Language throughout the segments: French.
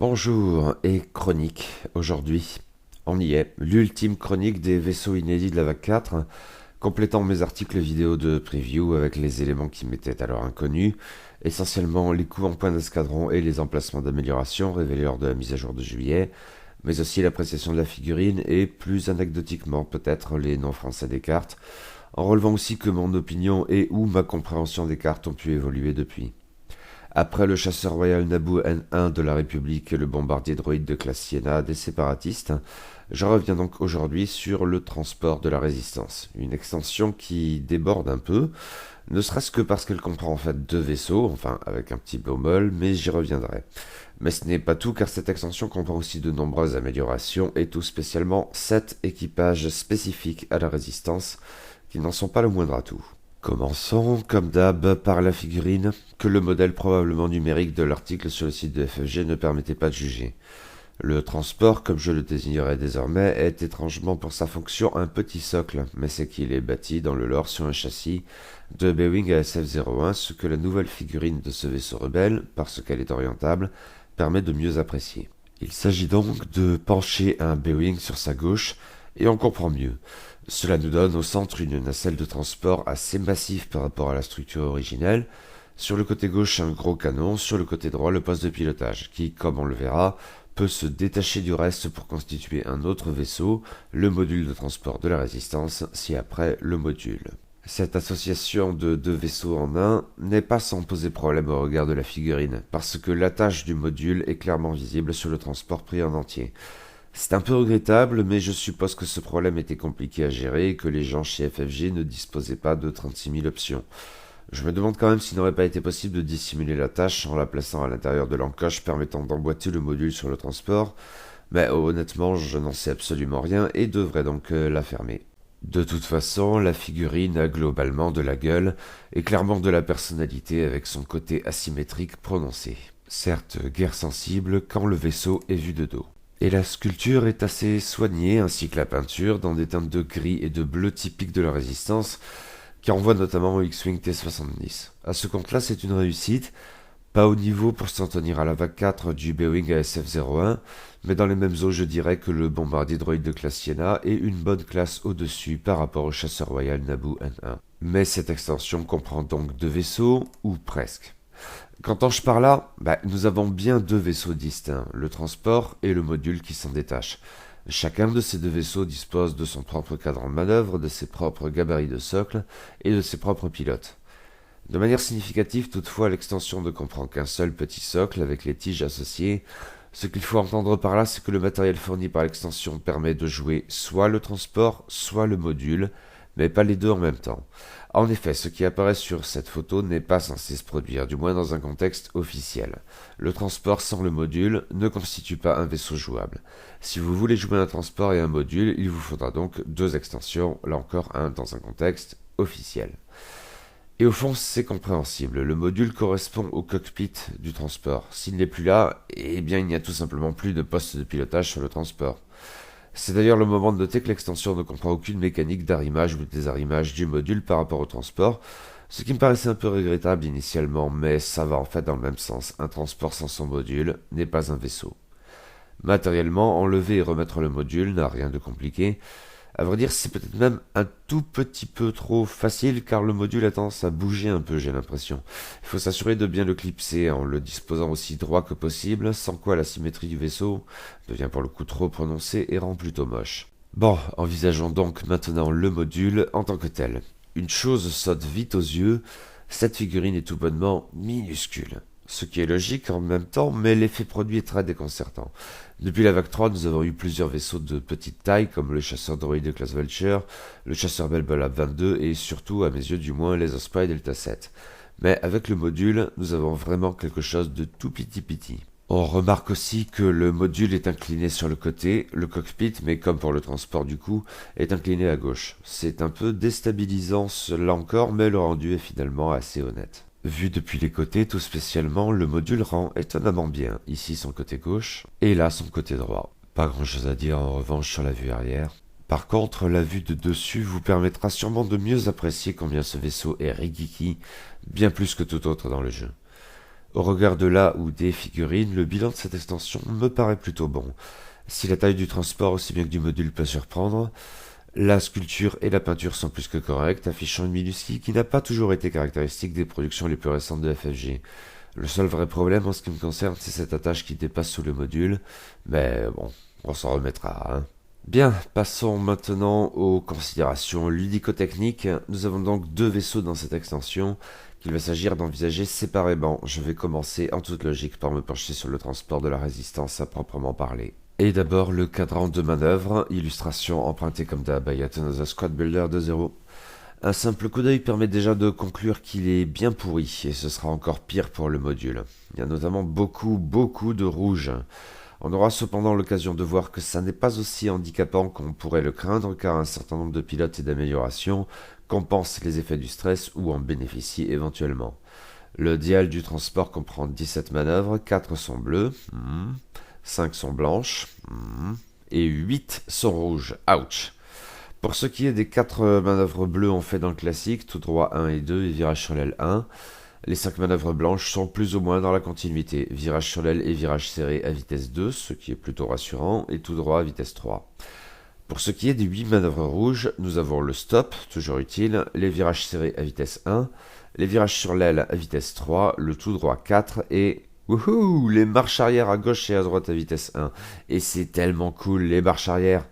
Bonjour et chronique. Aujourd'hui, on y est, l'ultime chronique des vaisseaux inédits de la vague 4, complétant mes articles vidéo de preview avec les éléments qui m'étaient alors inconnus, essentiellement les coups en point d'escadron et les emplacements d'amélioration révélés lors de la mise à jour de juillet, mais aussi l'appréciation de la figurine et plus anecdotiquement peut-être les noms français des cartes, en relevant aussi que mon opinion et ou ma compréhension des cartes ont pu évoluer depuis. Après le chasseur royal Naboo N1 de la République et le bombardier droïde de classe Siena des séparatistes, je reviens donc aujourd'hui sur le transport de la résistance, une extension qui déborde un peu, ne serait-ce que parce qu'elle comprend en fait deux vaisseaux, enfin avec un petit bémol, mais j'y reviendrai. Mais ce n'est pas tout car cette extension comprend aussi de nombreuses améliorations et tout spécialement 7 équipages spécifiques à la résistance qui n'en sont pas le moindre atout. Commençons, comme d'hab, par la figurine, que le modèle probablement numérique de l'article sur le site de FFG ne permettait pas de juger. Le transport, comme je le désignerai désormais, est étrangement pour sa fonction un petit socle, mais c'est qu'il est bâti dans le lore sur un châssis de B-Wing ASF-01, ce que la nouvelle figurine de ce vaisseau rebelle, parce qu'elle est orientable, permet de mieux apprécier. Il s'agit donc de pencher un B-Wing sur sa gauche, et on comprend mieux. Cela nous donne au centre une nacelle de transport assez massive par rapport à la structure originelle. Sur le côté gauche, un gros canon, sur le côté droit, le poste de pilotage, qui, comme on le verra, peut se détacher du reste pour constituer un autre vaisseau, le module de transport de la résistance, ci-après le module. Cette association de deux vaisseaux en un n'est pas sans poser problème au regard de la figurine, parce que l'attache du module est clairement visible sur le transport pris en entier. C'est un peu regrettable, mais je suppose que ce problème était compliqué à gérer et que les gens chez FFG ne disposaient pas de 36 000 options. Je me demande quand même s'il n'aurait pas été possible de dissimuler la tâche en la plaçant à l'intérieur de l'encoche permettant d'emboîter le module sur le transport, mais honnêtement je n'en sais absolument rien et devrais donc la fermer. De toute façon, la figurine a globalement de la gueule et clairement de la personnalité avec son côté asymétrique prononcé. Certes, guère sensible quand le vaisseau est vu de dos. Et la sculpture est assez soignée, ainsi que la peinture, dans des teintes de gris et de bleu typiques de la résistance, qui renvoient notamment au X-Wing T-70. À ce compte-là, c'est une réussite, pas au niveau pour s'en tenir à la vague 4 du B-Wing ASF-01, mais dans les mêmes eaux, je dirais que le bombardier droïde de classe Siena est une bonne classe au-dessus par rapport au chasseur royal Naboo N1. Mais cette extension comprend donc deux vaisseaux, ou presque. Qu'entends je par là? Nous avons bien deux vaisseaux distincts, le transport et le module qui s'en détache. Chacun de ces deux vaisseaux dispose de son propre cadran de manœuvre, de ses propres gabarits de socle et de ses propres pilotes. De manière significative toutefois, l'extension ne comprend qu'un seul petit socle avec les tiges associées. Ce qu'il faut entendre par là, c'est que le matériel fourni par l'extension permet de jouer soit le transport, soit le module, mais pas les deux en même temps. En effet, ce qui apparaît sur cette photo n'est pas censé se produire, du moins dans un contexte officiel. Le transport sans le module ne constitue pas un vaisseau jouable. Si vous voulez jouer un transport et un module, il vous faudra donc deux extensions, là encore un dans un contexte officiel. Et au fond, c'est compréhensible. Le module correspond au cockpit du transport. S'il n'est plus là, eh bien il n'y a tout simplement plus de poste de pilotage sur le transport. C'est d'ailleurs le moment de noter que l'extension ne comprend aucune mécanique d'arrimage ou de désarrimage du module par rapport au transport, ce qui me paraissait un peu regrettable initialement, mais ça va en fait dans le même sens. Un transport sans son module n'est pas un vaisseau. Matériellement, enlever et remettre le module n'a rien de compliqué. À vrai dire, c'est peut-être même un tout petit peu trop facile car le module a tendance à bouger un peu, j'ai l'impression. Il faut s'assurer de bien le clipser en le disposant aussi droit que possible, sans quoi la symétrie du vaisseau devient pour le coup trop prononcée et rend plutôt moche. Bon, envisageons donc maintenant le module en tant que tel. Une chose saute vite aux yeux, cette figurine est tout bonnement minuscule. Ce qui est logique en même temps, mais l'effet produit est très déconcertant. Depuis la vague 3, nous avons eu plusieurs vaisseaux de petite taille, comme le chasseur droïde de classe Vulture, le chasseur Belbolab 22 et surtout, à mes yeux du moins, les Osprey Delta 7. Mais avec le module, nous avons vraiment quelque chose de tout petit. On remarque aussi que le module est incliné sur le côté, le cockpit, mais comme pour le transport du coup, est incliné à gauche. C'est un peu déstabilisant là encore, mais le rendu est finalement assez honnête. Vu depuis les côtés, tout spécialement, le module rend étonnamment bien, ici son côté gauche, et là son côté droit. Pas grand chose à dire en revanche sur la vue arrière. Par contre, la vue de dessus vous permettra sûrement de mieux apprécier combien ce vaisseau est rigiki, bien plus que tout autre dans le jeu. Au regard de la ou des figurines, le bilan de cette extension me paraît plutôt bon. Si la taille du transport aussi bien que du module peut surprendre, la sculpture et la peinture sont plus que correctes, affichant une minutie qui n'a pas toujours été caractéristique des productions les plus récentes de FFG. Le seul vrai problème en ce qui me concerne, c'est cette attache qui dépasse sous le module, mais bon, on s'en remettra, hein. Bien, passons maintenant aux considérations ludico-techniques. Nous avons donc deux vaisseaux dans cette extension qu'il va s'agir d'envisager séparément. Je vais commencer en toute logique par me pencher sur le transport de la résistance à proprement parler. Et d'abord le cadran de manœuvre, illustration empruntée comme d'hab à Yet Another Squad Builder 2.0. Un simple coup d'œil permet déjà de conclure qu'il est bien pourri, et ce sera encore pire pour le module. Il y a notamment beaucoup de rouge. On aura cependant l'occasion de voir que ça n'est pas aussi handicapant qu'on pourrait le craindre, car un certain nombre de pilotes et d'améliorations compensent les effets du stress ou en bénéficient éventuellement. Le dial du transport comprend 17 manœuvres, 4 sont bleues, 5 sont blanches, et 8 sont rouges. Ouch! Pour ce qui est des 4 manœuvres bleues, on fait dans le classique, tout droit 1 et 2 et virage sur l'aile 1. Les 5 manœuvres blanches sont plus ou moins dans la continuité, virage sur l'aile et virage serré à vitesse 2, ce qui est plutôt rassurant, et tout droit à vitesse 3. Pour ce qui est des 8 manœuvres rouges, nous avons le stop, toujours utile, les virages serrés à vitesse 1, les virages sur l'aile à vitesse 3, le tout droit 4 et... Wouhou, les marches arrière à gauche et à droite à vitesse 1. Et c'est tellement cool, les marches arrière.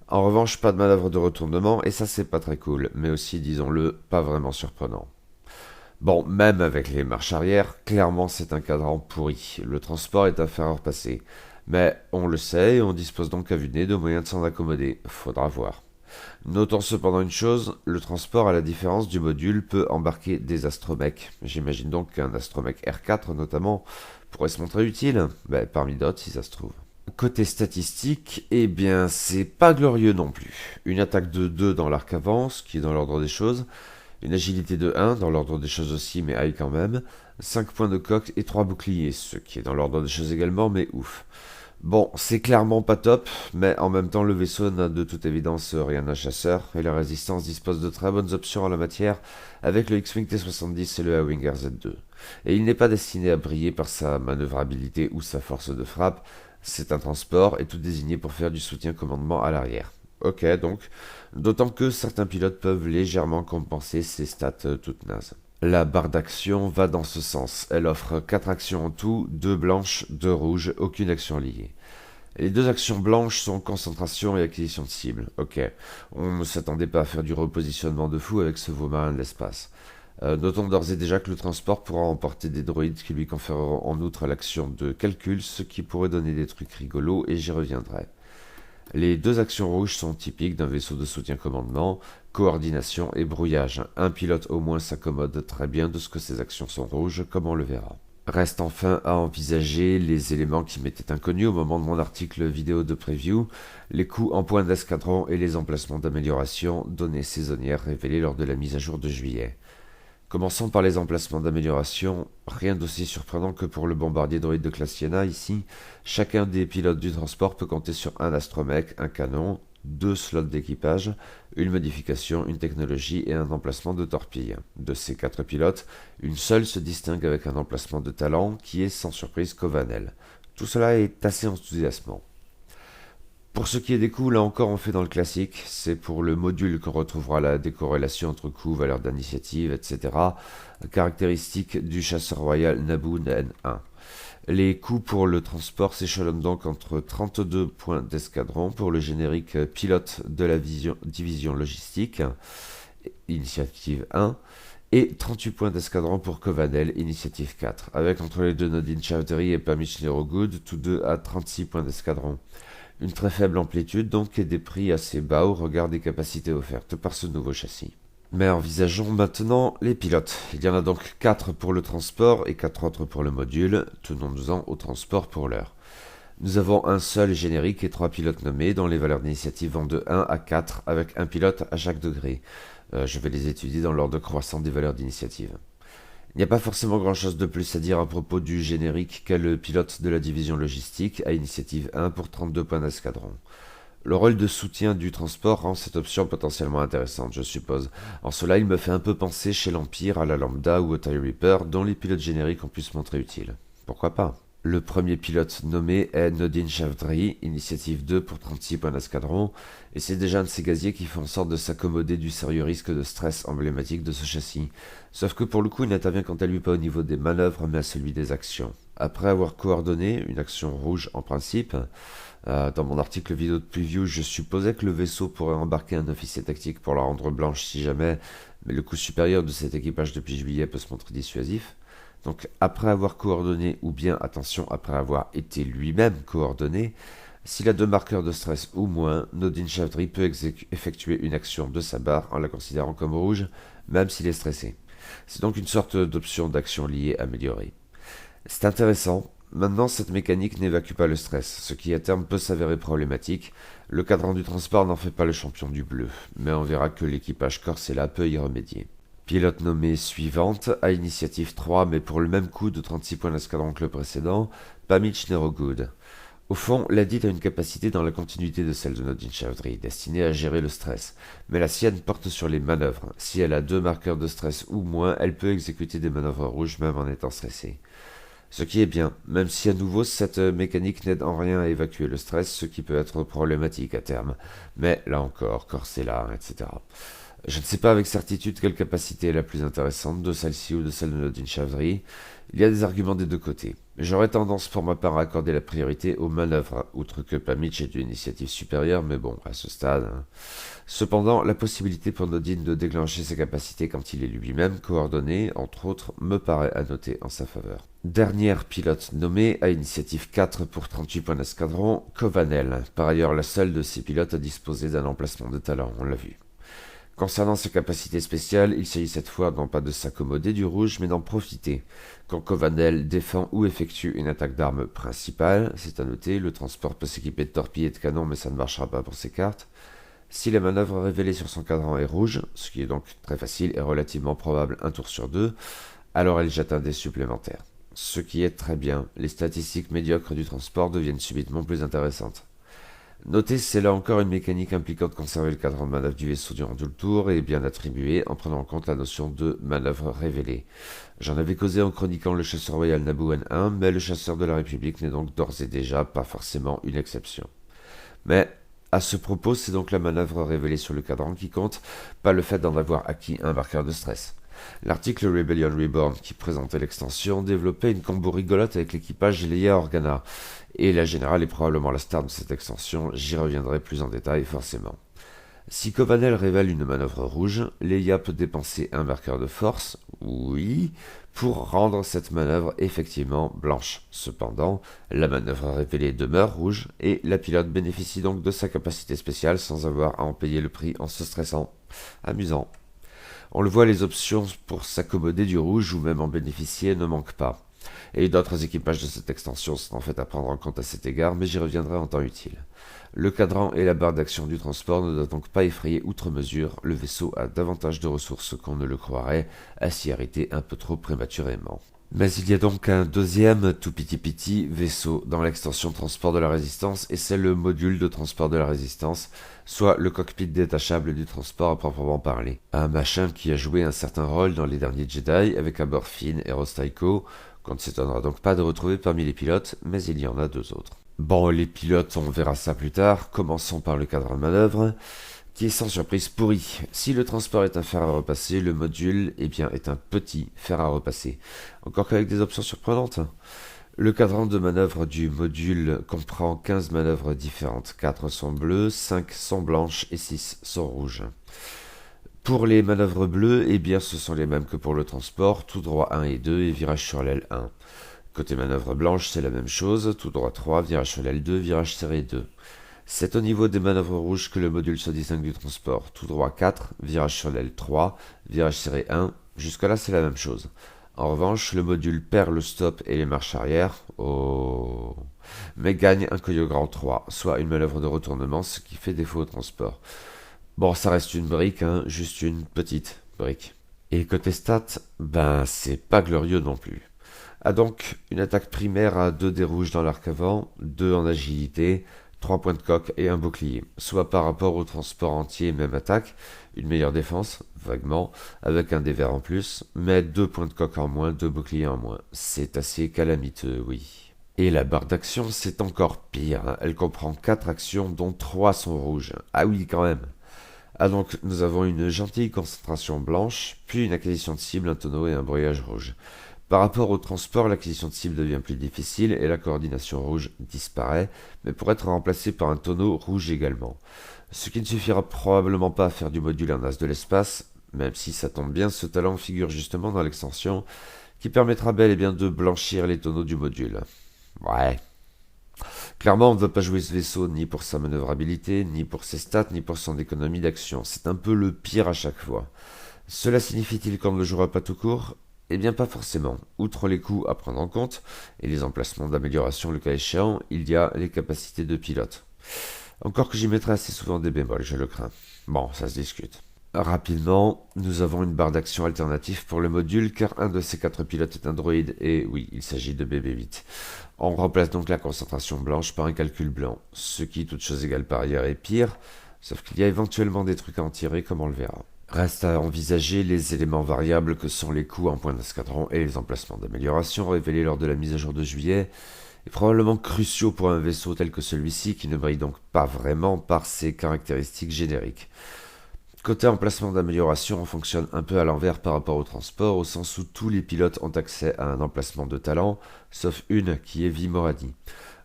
En revanche, pas de manœuvre de retournement, et ça c'est pas très cool, mais aussi, disons-le, pas vraiment surprenant. Bon, même avec les marches arrière, clairement c'est un cadran pourri. Le transport est à faire repasser. Mais on le sait, et on dispose donc à vue de nez de moyens de s'en accommoder. Faudra voir. Notons cependant une chose, le transport, à la différence du module, peut embarquer des astromechs. J'imagine donc qu'un astromech R4 notamment pourrait se montrer utile, parmi d'autres si ça se trouve. Côté statistique, eh bien c'est pas glorieux non plus. Une attaque de 2 dans l'arc avant, ce qui est dans l'ordre des choses, une agilité de 1 dans l'ordre des choses aussi, mais high quand même, 5 points de coque et 3 boucliers, ce qui est dans l'ordre des choses également, mais ouf. Bon, c'est clairement pas top, mais en même temps le vaisseau n'a de toute évidence rien à chasseur, et la résistance dispose de très bonnes options en la matière, avec le X-Wing T-70 et le A-Wing RZ-2. Et il n'est pas destiné à briller par sa manœuvrabilité ou sa force de frappe, c'est un transport et tout désigné pour faire du soutien commandement à l'arrière. Ok donc, d'autant que certains pilotes peuvent légèrement compenser ces stats toutes nazes. La barre d'action va dans ce sens. Elle offre 4 actions en tout, 2 blanches, 2 rouges, aucune action liée. Les 2 actions blanches sont concentration et acquisition de cible. Ok, on ne s'attendait pas à faire du repositionnement de fou avec ce veau marin de l'espace. Notons d'ores et déjà que le transport pourra emporter des droïdes qui lui conféreront en outre l'action de calcul, ce qui pourrait donner des trucs rigolos, et j'y reviendrai. Les 2 actions rouges sont typiques d'un vaisseau de soutien commandement, coordination et brouillage. Un pilote au moins s'accommode très bien de ce que ces actions sont rouges, comme on le verra. Reste enfin à envisager les éléments qui m'étaient inconnus au moment de mon article vidéo de preview, les coûts en points d'escadron et les emplacements d'amélioration, données saisonnières révélées lors de la mise à jour de juillet. Commençons par les emplacements d'amélioration. Rien d'aussi surprenant que pour le bombardier droïde de classe Sienna, ici, chacun des pilotes du transport peut compter sur un astromech, un canon, 2 slots d'équipage, une modification, une technologie et un emplacement de torpille. De ces 4 pilotes, une seule se distingue avec un emplacement de talent qui est sans surprise Covanel. Tout cela est assez enthousiasmant. Pour ce qui est des coûts, là encore on fait dans le classique, c'est pour le module qu'on retrouvera la décorrélation entre coûts, valeur d'initiative, etc. Caractéristique du chasseur royal Naboo N1. Les coûts pour le transport s'échelonnent donc entre 32 points d'escadron pour le générique pilote de la division logistique, initiative 1, et 38 points d'escadron pour Covanel, initiative 4, avec entre les deux Nodine Chowdhury et Pamish Good, tous deux à 36 points d'escadron. Une très faible amplitude donc et des prix assez bas au regard des capacités offertes par ce nouveau châssis. Mais envisageons maintenant les pilotes. Il y en a donc 4 pour le transport et 4 autres pour le module, tenons-nous-en au transport pour l'heure. Nous avons un seul générique et 3 pilotes nommés dont les valeurs d'initiative vont de 1 à 4 avec un pilote à chaque degré. Je vais les étudier dans l'ordre croissant des valeurs d'initiative. Il n'y a pas forcément grand chose de plus à dire à propos du générique qu'est le pilote de la division logistique à initiative 1 pour 32 points d'escadron. Le rôle de soutien du transport rend cette option potentiellement intéressante, je suppose. En cela, il me fait un peu penser chez l'Empire à la Lambda ou au TIE Reaper, dont les pilotes génériques ont pu se montrer utiles. Pourquoi pas? Le premier pilote nommé est Nodine Chavdry, initiative 2 pour 36 points d'escadron, et c'est déjà un de ces gaziers qui fait en sorte de s'accommoder du sérieux risque de stress emblématique de ce châssis. Sauf que pour le coup, il n'intervient quant à lui pas au niveau des manœuvres, mais à celui des actions. Après avoir coordonné une action rouge en principe, dans mon article vidéo de preview, je supposais que le vaisseau pourrait embarquer un officier tactique pour la rendre blanche si jamais, mais le coût supérieur de cet équipage depuis juillet peut se montrer dissuasif. Donc après avoir coordonné, ou bien, attention, après avoir été lui-même coordonné, s'il a 2 marqueurs de stress ou moins, Nodine Chavdry peut effectuer une action de sa barre en la considérant comme rouge, même s'il est stressé. C'est donc une sorte d'option d'action liée améliorée. C'est intéressant. Maintenant, cette mécanique n'évacue pas le stress, ce qui à terme peut s'avérer problématique. Le cadran du transport n'en fait pas le champion du bleu, mais on verra que l'équipage Corcella peut y remédier. Pilote nommée suivante, à initiative 3, mais pour le même coup de 36 points d'escadron que le précédent, Pamich Nerogood. Au fond, la dite a une capacité dans la continuité de celle de Nodine Chavdry, destinée à gérer le stress, mais la sienne porte sur les manœuvres. Si elle a 2 marqueurs de stress ou moins, elle peut exécuter des manœuvres rouges même en étant stressée. Ce qui est bien, même si à nouveau cette mécanique n'aide en rien à évacuer le stress, ce qui peut être problématique à terme. Mais là encore, Corcella, etc. Je ne sais pas avec certitude quelle capacité est la plus intéressante, de celle-ci ou de celle de Nodine Chavdry. Il y a des arguments des deux côtés. J'aurais tendance pour ma part à accorder la priorité aux manœuvres, outre que Pamich est une initiative supérieure, mais bon, à ce stade. Cependant, la possibilité pour Nodine de déclencher ses capacités quand il est lui-même coordonné, entre autres, me paraît à noter en sa faveur. Dernière pilote nommée, à initiative 4 pour 38 points d'escadron, Covanel, par ailleurs la seule de ces pilotes à disposer d'un emplacement de talent, on l'a vu. Concernant ses capacités spéciales, il s'agit cette fois non pas de s'accommoder du rouge, mais d'en profiter. Quand Covanel défend ou effectue une attaque d'arme principale, c'est à noter, le transport peut s'équiper de torpilles et de canons, mais ça ne marchera pas pour ses cartes. Si la manœuvre révélée sur son cadran est rouge, ce qui est donc très facile et relativement probable un tour sur 2, alors elle jette un dé supplémentaire. Ce qui est très bien, les statistiques médiocres du transport deviennent subitement plus intéressantes. Notez, c'est là encore une mécanique impliquant de conserver le cadran de manœuvre du vaisseau durant tout le tour et bien attribué en prenant en compte la notion de manœuvre révélée. J'en avais causé en chroniquant le chasseur royal Naboo N1, mais le chasseur de la République n'est donc d'ores et déjà pas forcément une exception. Mais à ce propos, c'est donc la manœuvre révélée sur le cadran qui compte, pas le fait d'en avoir acquis un marqueur de stress. L'article Rebellion Reborn qui présentait l'extension développait une combo rigolote avec l'équipage Leia Organa, et la générale est probablement la star de cette extension, j'y reviendrai plus en détail forcément. Si Covanel révèle une manœuvre rouge, Leia peut dépenser un marqueur de force, oui, pour rendre cette manœuvre effectivement blanche. Cependant, la manœuvre révélée demeure rouge, et la pilote bénéficie donc de sa capacité spéciale sans avoir à en payer le prix en se stressant. Amusant. On le voit, les options pour s'accommoder du rouge ou même en bénéficier ne manquent pas. Et d'autres équipages de cette extension sont en fait à prendre en compte à cet égard, mais j'y reviendrai en temps utile. Le cadran et la barre d'action du transport ne doivent donc pas effrayer outre mesure, le vaisseau a davantage de ressources qu'on ne le croirait, à s'y arrêter un peu trop prématurément. Mais il y a donc un deuxième tout petit vaisseau dans l'extension transport de la résistance, et c'est le module de transport de la résistance, soit le cockpit détachable du transport à proprement parler. Un machin qui a joué un certain rôle dans les derniers Jedi, avec à bord Finn et Ross Tycho, qu'on ne s'étonnera donc pas de retrouver parmi les pilotes, mais il y en a 2 autres. Bon, les pilotes, on verra ça plus tard, commençons par le cadran de manœuvre, qui est sans surprise pourri. Si le transport est un fer à repasser, le module est un petit fer à repasser. Encore qu'avec des options surprenantes. Le cadran de manœuvre du module comprend 15 manœuvres différentes. 4 sont bleues, 5 sont blanches et 6 sont rouges. Pour les manœuvres bleues, ce sont les mêmes que pour le transport, tout droit 1 et 2 et virage sur l'aile 1. Côté manœuvre blanche, c'est la même chose, tout droit 3, virage sur l'aile 2, virage serré 2. C'est au niveau des manœuvres rouges que le module se distingue du transport. Tout droit 4, virage sur l'aile 3, virage serré 1. Jusque là c'est la même chose. En revanche, le module perd le stop et les marches arrière, mais gagne un Koyogrand 3, soit une manœuvre de retournement, ce qui fait défaut au transport. Bon, ça reste une brique, juste une petite brique. Et côté stats, c'est pas glorieux non plus. Donc une attaque primaire à 2 dés rouges dans l'arc avant, 2 en agilité, 3 points de coque et un bouclier, soit par rapport au transport entier même attaque, une meilleure défense, vaguement, avec un dévers en plus, mais 2 points de coque en moins, 2 boucliers en moins. C'est assez calamiteux, oui. Et la barre d'action, c'est encore pire, hein. Elle comprend 4 actions dont 3 sont rouges. Ah oui, quand même. Ah donc, nous avons une gentille concentration blanche, puis une acquisition de cible, un tonneau et un brouillage rouge. Par rapport au transport, l'acquisition de cible devient plus difficile et la coordination rouge disparaît, mais pourrait être remplacée par un tonneau rouge également. Ce qui ne suffira probablement pas à faire du module un as de l'espace, même si ça tombe bien, ce talent figure justement dans l'extension, qui permettra bel et bien de blanchir les tonneaux du module. Ouais. Clairement, on ne va pas jouer ce vaisseau ni pour sa manœuvrabilité, ni pour ses stats, ni pour son économie d'action. C'est un peu le pire à chaque fois. Cela signifie-t-il qu'on ne le jouera pas tout court? Eh bien pas forcément. Outre les coûts à prendre en compte, et les emplacements d'amélioration le cas échéant, il y a les capacités de pilote. Encore que j'y mettrai assez souvent des bémols, je le crains. Bon, ça se discute. Rapidement, nous avons une barre d'action alternative pour le module car un de ces 4 pilotes est un droïde et oui, il s'agit de BB-8. On remplace donc la concentration blanche par un calcul blanc, ce qui, toute chose égale par ailleurs, est pire, sauf qu'il y a éventuellement des trucs à en tirer comme on le verra. Reste à envisager les éléments variables que sont les coûts en points d'escadron et les emplacements d'amélioration révélés lors de la mise à jour de juillet, et probablement cruciaux pour un vaisseau tel que celui-ci qui ne brille donc pas vraiment par ses caractéristiques génériques. Côté emplacement d'amélioration, on fonctionne un peu à l'envers par rapport au transport, au sens où tous les pilotes ont accès à un emplacement de talent, sauf une qui est Vie Moradi.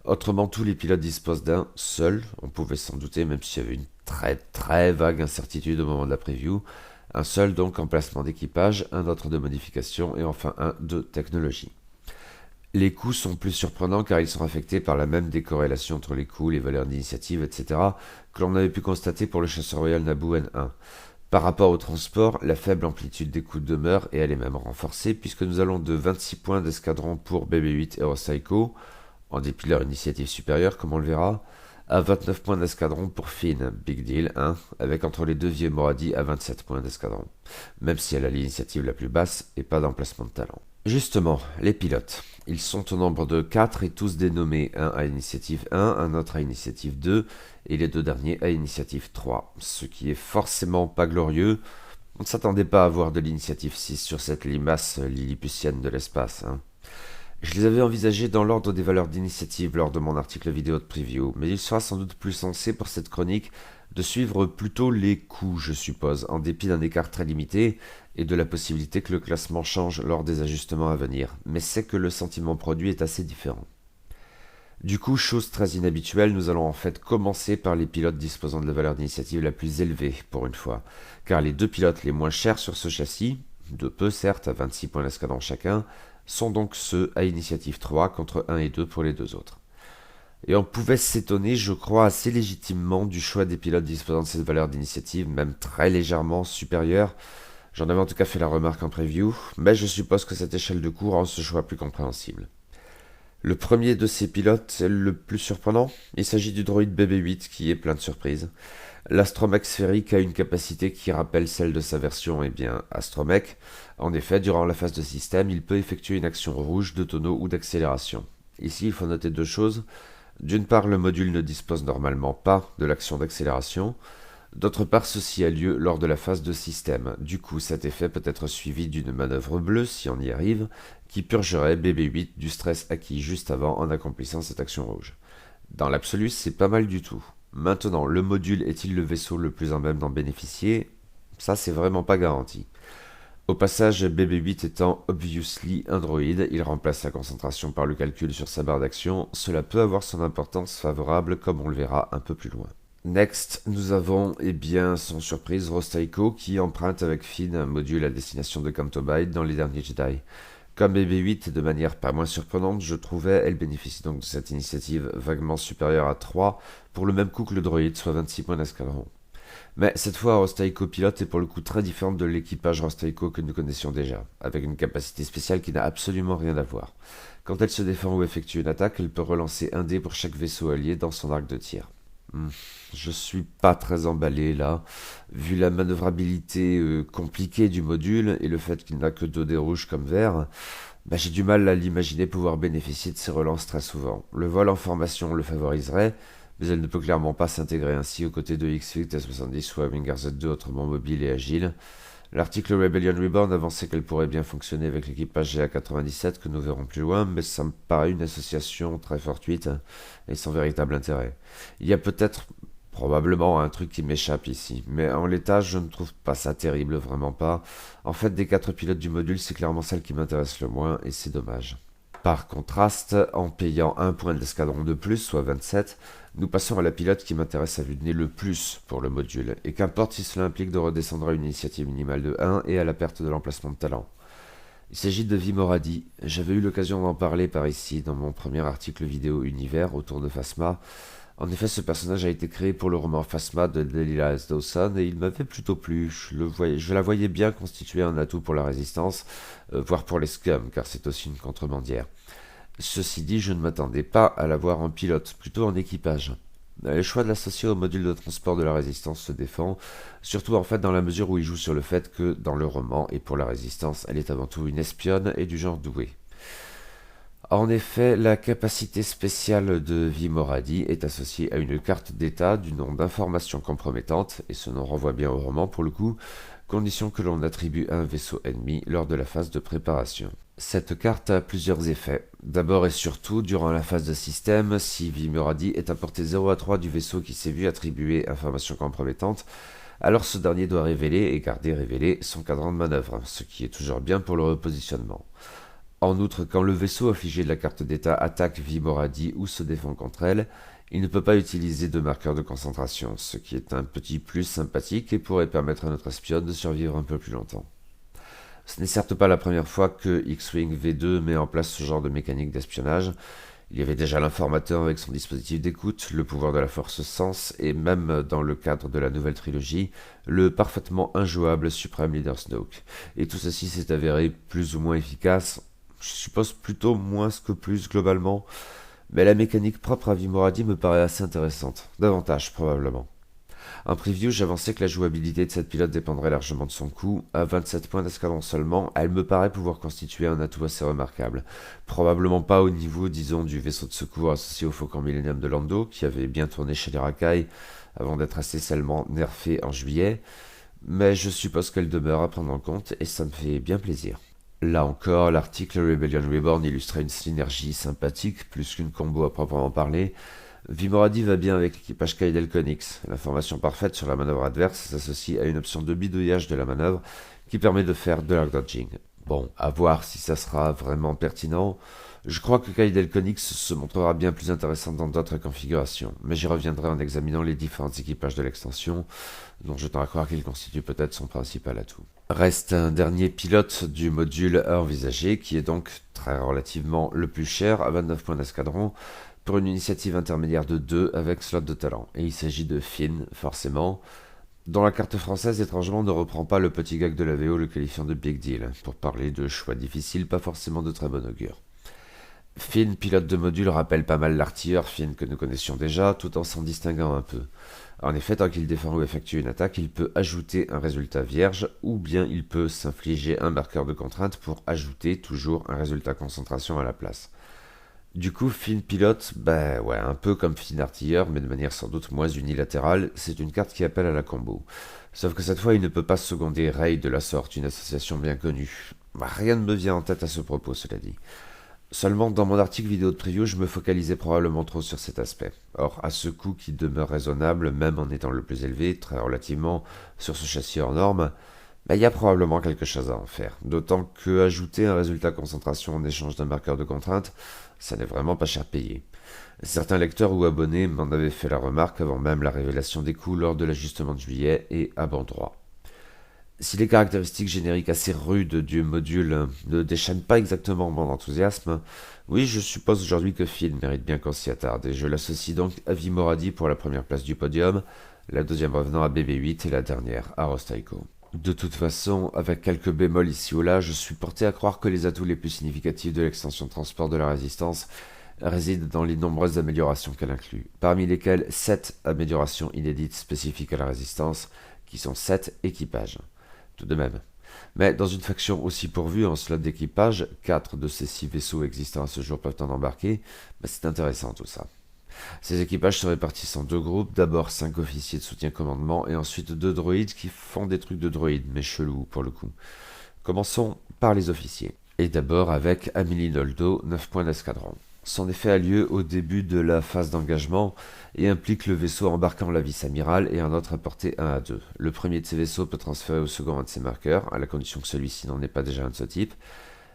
Autrement, tous les pilotes disposent d'un seul, on pouvait s'en douter même s'il y avait une très vague incertitude au moment de la preview, un seul donc emplacement d'équipage, un autre de modification et enfin un de technologie. Les coûts sont plus surprenants car ils sont affectés par la même décorrélation entre les coûts, les valeurs d'initiative, etc. que l'on avait pu constater pour le chasseur royal Naboo N1. Par rapport au transport, la faible amplitude des coûts demeure et elle est même renforcée puisque nous allons de 26 points d'escadron pour BB-8 et Rostyko, en dépit de leur initiative supérieure comme on le verra, à 29 points d'escadron pour Finn, big deal, hein, avec entre les deux vieux Moradi à 27 points d'escadron, même si elle a l'initiative la plus basse et pas d'emplacement de talent. Justement, les pilotes. Ils sont au nombre de 4 et tous dénommés, un à initiative 1, un autre à initiative 2 et les deux derniers à initiative 3, ce qui est forcément pas glorieux. On ne s'attendait pas à avoir de l'initiative 6 sur cette limace lilliputienne de l'espace. Hein. Je les avais envisagés dans l'ordre des valeurs d'initiative lors de mon article vidéo de preview, mais il sera sans doute plus sensé pour cette chronique de suivre plutôt les coûts, je suppose, en dépit d'un écart très limité et de la possibilité que le classement change lors des ajustements à venir, mais c'est que le sentiment produit est assez différent. Du coup, chose très inhabituelle, nous allons en fait commencer par les pilotes disposant de la valeur d'initiative la plus élevée, pour une fois, car les deux pilotes les moins chers sur ce châssis, de peu certes, à 26 points d'escadron chacun, sont donc ceux à initiative 3 contre 1 et 2 pour les deux autres. Et on pouvait s'étonner, je crois, assez légitimement du choix des pilotes disposant de cette valeur d'initiative, même très légèrement supérieure. J'en avais en tout cas fait la remarque en preview, mais je suppose que cette échelle de coût rend ce choix plus compréhensible. Le premier de ces pilotes est le plus surprenant. Il s'agit du droïde BB-8 qui est plein de surprises. L'astromech sphérique a une capacité qui rappelle celle de sa version, astromech. En effet, durant la phase de système, il peut effectuer une action rouge de tonneau ou d'accélération. Ici, il faut noter deux choses. D'une part, le module ne dispose normalement pas de l'action d'accélération. D'autre part, ceci a lieu lors de la phase de système. Du coup, cet effet peut être suivi d'une manœuvre bleue, si on y arrive, qui purgerait BB-8 du stress acquis juste avant en accomplissant cette action rouge. Dans l'absolu, c'est pas mal du tout. Maintenant, le module est-il le vaisseau le plus en même d'en bénéficier? Ça, c'est vraiment pas garanti. Au passage, BB-8 étant obviously un droïde, il remplace sa concentration par le calcul sur sa barre d'action. Cela peut avoir son importance favorable, comme on le verra un peu plus loin. Next, nous avons, sans surprise, Rostyko qui emprunte avec Finn un module à destination de Canto Bight dans les derniers Jedi. Comme BB-8, de manière pas moins surprenante, je trouvais, elle bénéficie donc de cette initiative vaguement supérieure à 3, pour le même coût que le droïde, soit 26 points d'escadron. Mais cette fois, Rostyko pilote est pour le coup très différente de l'équipage Rostyko que nous connaissions déjà, avec une capacité spéciale qui n'a absolument rien à voir. Quand elle se défend ou effectue une attaque, elle peut relancer un dé pour chaque vaisseau allié dans son arc de tir. Je suis pas très emballé là, vu la manœuvrabilité compliquée du module et le fait qu'il n'a que 2 dés rouges comme vert, j'ai du mal à l'imaginer pouvoir bénéficier de ces relances très souvent. Le vol en formation le favoriserait, mais elle ne peut clairement pas s'intégrer ainsi aux côtés de X-Wing T-70 ou Harbinger Z2 autrement mobile et agile. L'article Rebellion Reborn avançait qu'elle pourrait bien fonctionner avec l'équipage GA97 que nous verrons plus loin, mais ça me paraît une association très fortuite et sans véritable intérêt. Il y a peut-être, probablement, un truc qui m'échappe ici, mais en l'état je ne trouve pas ça terrible, vraiment pas. En fait, des 4 pilotes du module, c'est clairement celle qui m'intéresse le moins et c'est dommage. Par contraste, en payant un point d'escadron de plus, soit 27, nous passons à la pilote qui m'intéresse à vue de nez le plus pour le module, et qu'importe si cela implique de redescendre à une initiative minimale de 1 et à la perte de l'emplacement de talent. Il s'agit de Vi Moradi. J'avais eu l'occasion d'en parler par ici dans mon premier article vidéo Univers autour de Phasma. En effet, ce personnage a été créé pour le roman Phasma de Delilah S. Dawson et il m'avait plutôt plu. Je la voyais bien constituer un atout pour la résistance, voire pour les scums, car c'est aussi une contrebandière. Ceci dit, je ne m'attendais pas à la voir en pilote, plutôt en équipage. Le choix de l'associer au module de transport de la résistance se défend, surtout en fait dans la mesure où il joue sur le fait que, dans le roman et pour la résistance, elle est avant tout une espionne et du genre doué. En effet, la capacité spéciale de Vi Moradi est associée à une carte d'état du nom d'information compromettante, et ce nom renvoie bien au roman pour le coup, condition que l'on attribue à un vaisseau ennemi lors de la phase de préparation. Cette carte a plusieurs effets. D'abord et surtout, durant la phase de système, si Vi Moradi est à portée 0 à 3 du vaisseau qui s'est vu attribuer information compromettante, alors ce dernier doit révéler et garder révélé son cadran de manœuvre, ce qui est toujours bien pour le repositionnement. En outre, quand le vaisseau affligé de la carte d'état attaque Vi Moradi ou se défend contre elle, il ne peut pas utiliser de marqueur de concentration, ce qui est un petit plus sympathique et pourrait permettre à notre espionne de survivre un peu plus longtemps. Ce n'est certes pas la première fois que X-Wing V2 met en place ce genre de mécanique d'espionnage. Il y avait déjà l'informateur avec son dispositif d'écoute, le pouvoir de la force sens, et même dans le cadre de la nouvelle trilogie, le parfaitement injouable Supreme Leader Snoke. Et tout ceci s'est avéré plus ou moins efficace, je suppose plutôt moins que plus globalement, mais la mécanique propre à Vi Moradi me paraît assez intéressante, davantage probablement. En preview, j'avançais que la jouabilité de cette pilote dépendrait largement de son coût. À 27 points d'escadron seulement, elle me paraît pouvoir constituer un atout assez remarquable. Probablement pas au niveau, disons, du vaisseau de secours associé au Faucon Millennium de Lando, qui avait bien tourné chez les racailles avant d'être assez salement nerfé en juillet, mais je suppose qu'elle demeure à prendre en compte et ça me fait bien plaisir. Là encore, l'article Rebellion Reborn illustrait une synergie sympathique, plus qu'une combo à proprement parler. Vi Moradi va bien avec l'équipage Kydel Konix. L'information parfaite sur la manœuvre adverse s'associe à une option de bidouillage de la manœuvre qui permet de faire de l'arc dodging. Bon, à voir si ça sera vraiment pertinent. Je crois que Kydel Konix se montrera bien plus intéressant dans d'autres configurations, mais j'y reviendrai en examinant les différents équipages de l'extension, dont je tends à croire qu'il constitue peut-être son principal atout. Reste un dernier pilote du module à envisager, qui est donc très relativement le plus cher, à 29 points d'escadron, pour une initiative intermédiaire de 2 avec slot de talent. Et il s'agit de Finn, forcément, dont la carte française étrangement ne reprend pas le petit gag de la VO le qualifiant de big deal, pour parler de choix difficiles, pas forcément de très bon augure. Finn, pilote de module, rappelle pas mal l'artilleur Finn que nous connaissions déjà, tout en s'en distinguant un peu. En effet, tant qu'il défend ou effectue une attaque, il peut ajouter un résultat vierge, ou bien il peut s'infliger un marqueur de contrainte pour ajouter toujours un résultat concentration à la place. Du coup, Finn pilote, un peu comme Finn artilleur, mais de manière sans doute moins unilatérale, c'est une carte qui appelle à la combo. Sauf que cette fois, il ne peut pas seconder Rey de la sorte, une association bien connue. Rien ne me vient en tête à ce propos, cela dit. Seulement, dans mon article vidéo de preview, je me focalisais probablement trop sur cet aspect. Or, à ce coût qui demeure raisonnable, même en étant le plus élevé, très relativement, sur ce châssis hors norme, il y a probablement quelque chose à en faire. D'autant que ajouter un résultat concentration en échange d'un marqueur de contrainte, ça n'est vraiment pas cher payé. Certains lecteurs ou abonnés m'en avaient fait la remarque avant même la révélation des coûts lors de l'ajustement de juillet et à bon droit. Si les caractéristiques génériques assez rudes du module ne déchaînent pas exactement mon enthousiasme, oui, je suppose aujourd'hui que Finn mérite bien qu'on s'y attarde, et je l'associe donc à Vi Moradi pour la première place du podium, la deuxième revenant à BB-8 et la dernière à Rostaiko. De toute façon, avec quelques bémols ici ou là, je suis porté à croire que les atouts les plus significatifs de l'extension de transport de la résistance résident dans les nombreuses améliorations qu'elle inclut, parmi lesquelles 7 améliorations inédites spécifiques à la résistance, qui sont 7 équipages. Tout de même. Mais dans une faction aussi pourvue en slot d'équipage, 4 de ces 6 vaisseaux existants à ce jour peuvent en embarquer, c'est intéressant tout ça. Ces équipages se répartissent en deux groupes, d'abord 5 officiers de soutien commandement et ensuite 2 droïdes qui font des trucs de droïdes, mais chelous pour le coup. Commençons par les officiers. Et d'abord avec Amélie Noldo, 9 points d'escadron. Son effet a lieu au début de la phase d'engagement et implique le vaisseau embarquant la vice-amiral et un autre à portée 1 à 2. Le premier de ces vaisseaux peut transférer au second un de ses marqueurs, à la condition que celui-ci n'en ait pas déjà un de ce type,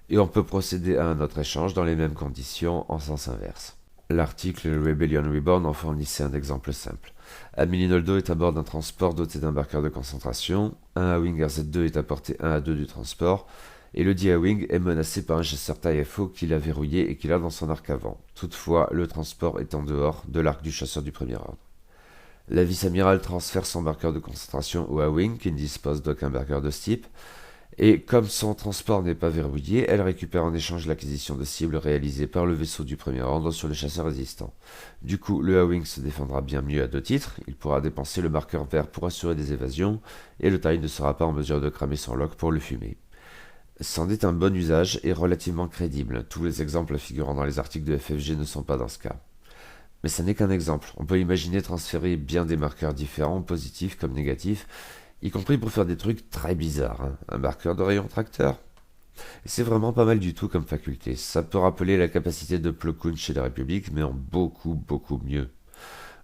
et on peut procéder à un autre échange dans les mêmes conditions en sens inverse. L'article Rebellion Reborn en fournissait un exemple simple. Amélie Noldo est à bord d'un transport doté d'un marqueur de concentration, un A-Wing RZ-2 est à portée 1 à 2 du transport, et le dit A-Wing est menacé par un chasseur TIE-FO qui l'a verrouillé et qu'il a dans son arc avant. Toutefois, le transport est en dehors de l'arc du chasseur du premier ordre. La vice-amiral transfère son marqueur de concentration au A-Wing qui ne dispose d'aucun marqueur de ce type, et comme son transport n'est pas verrouillé, elle récupère en échange l'acquisition de cibles réalisée par le vaisseau du premier ordre sur le chasseur résistant. Du coup, le A-Wing se défendra bien mieux à deux titres, il pourra dépenser le marqueur vert pour assurer des évasions, et le TIE ne sera pas en mesure de cramer son lock pour le fumer. C'en est un bon usage et relativement crédible, tous les exemples figurant dans les articles de FFG ne sont pas dans ce cas. Mais ça n'est qu'un exemple, on peut imaginer transférer bien des marqueurs différents, positifs comme négatifs, y compris pour faire des trucs très bizarres, hein. Un marqueur de rayon tracteur. Et c'est vraiment pas mal du tout comme faculté, ça peut rappeler la capacité de Plo Koon chez la République, mais en beaucoup mieux.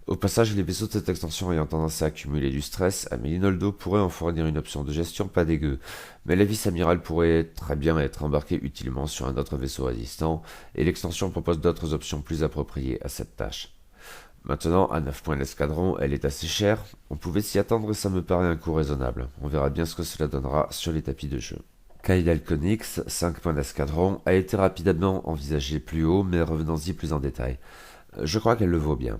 Au passage, les vaisseaux de cette extension ayant tendance à accumuler du stress, Amélie Noldo pourrait en fournir une option de gestion pas dégueu, mais la vice-amiral pourrait très bien être embarquée utilement sur un autre vaisseau résistant, et l'extension propose d'autres options plus appropriées à cette tâche. Maintenant, à 9 points l'escadron, elle est assez chère, on pouvait s'y attendre et ça me paraît un coût raisonnable, on verra bien ce que cela donnera sur les tapis de jeu. Kyle Konix, 5 points d'escadron, a été rapidement envisagé plus haut, mais revenons-y plus en détail. Je crois qu'elle le vaut bien.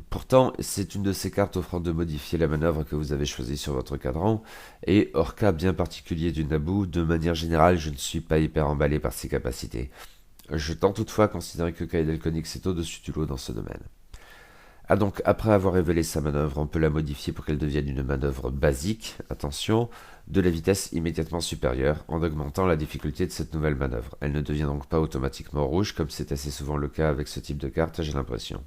Pourtant, c'est une de ces cartes offrant de modifier la manœuvre que vous avez choisie sur votre cadran, et hors cas bien particulier du Naboo, de manière générale, je ne suis pas hyper emballé par ses capacités. Je tente toutefois à considérer que Kyle Konix est au-dessus du lot dans ce domaine. Ah donc, après avoir révélé sa manœuvre, on peut la modifier pour qu'elle devienne une manœuvre basique, attention, de la vitesse immédiatement supérieure, en augmentant la difficulté de cette nouvelle manœuvre. Elle ne devient donc pas automatiquement rouge, comme c'est assez souvent le cas avec ce type de carte, j'ai l'impression.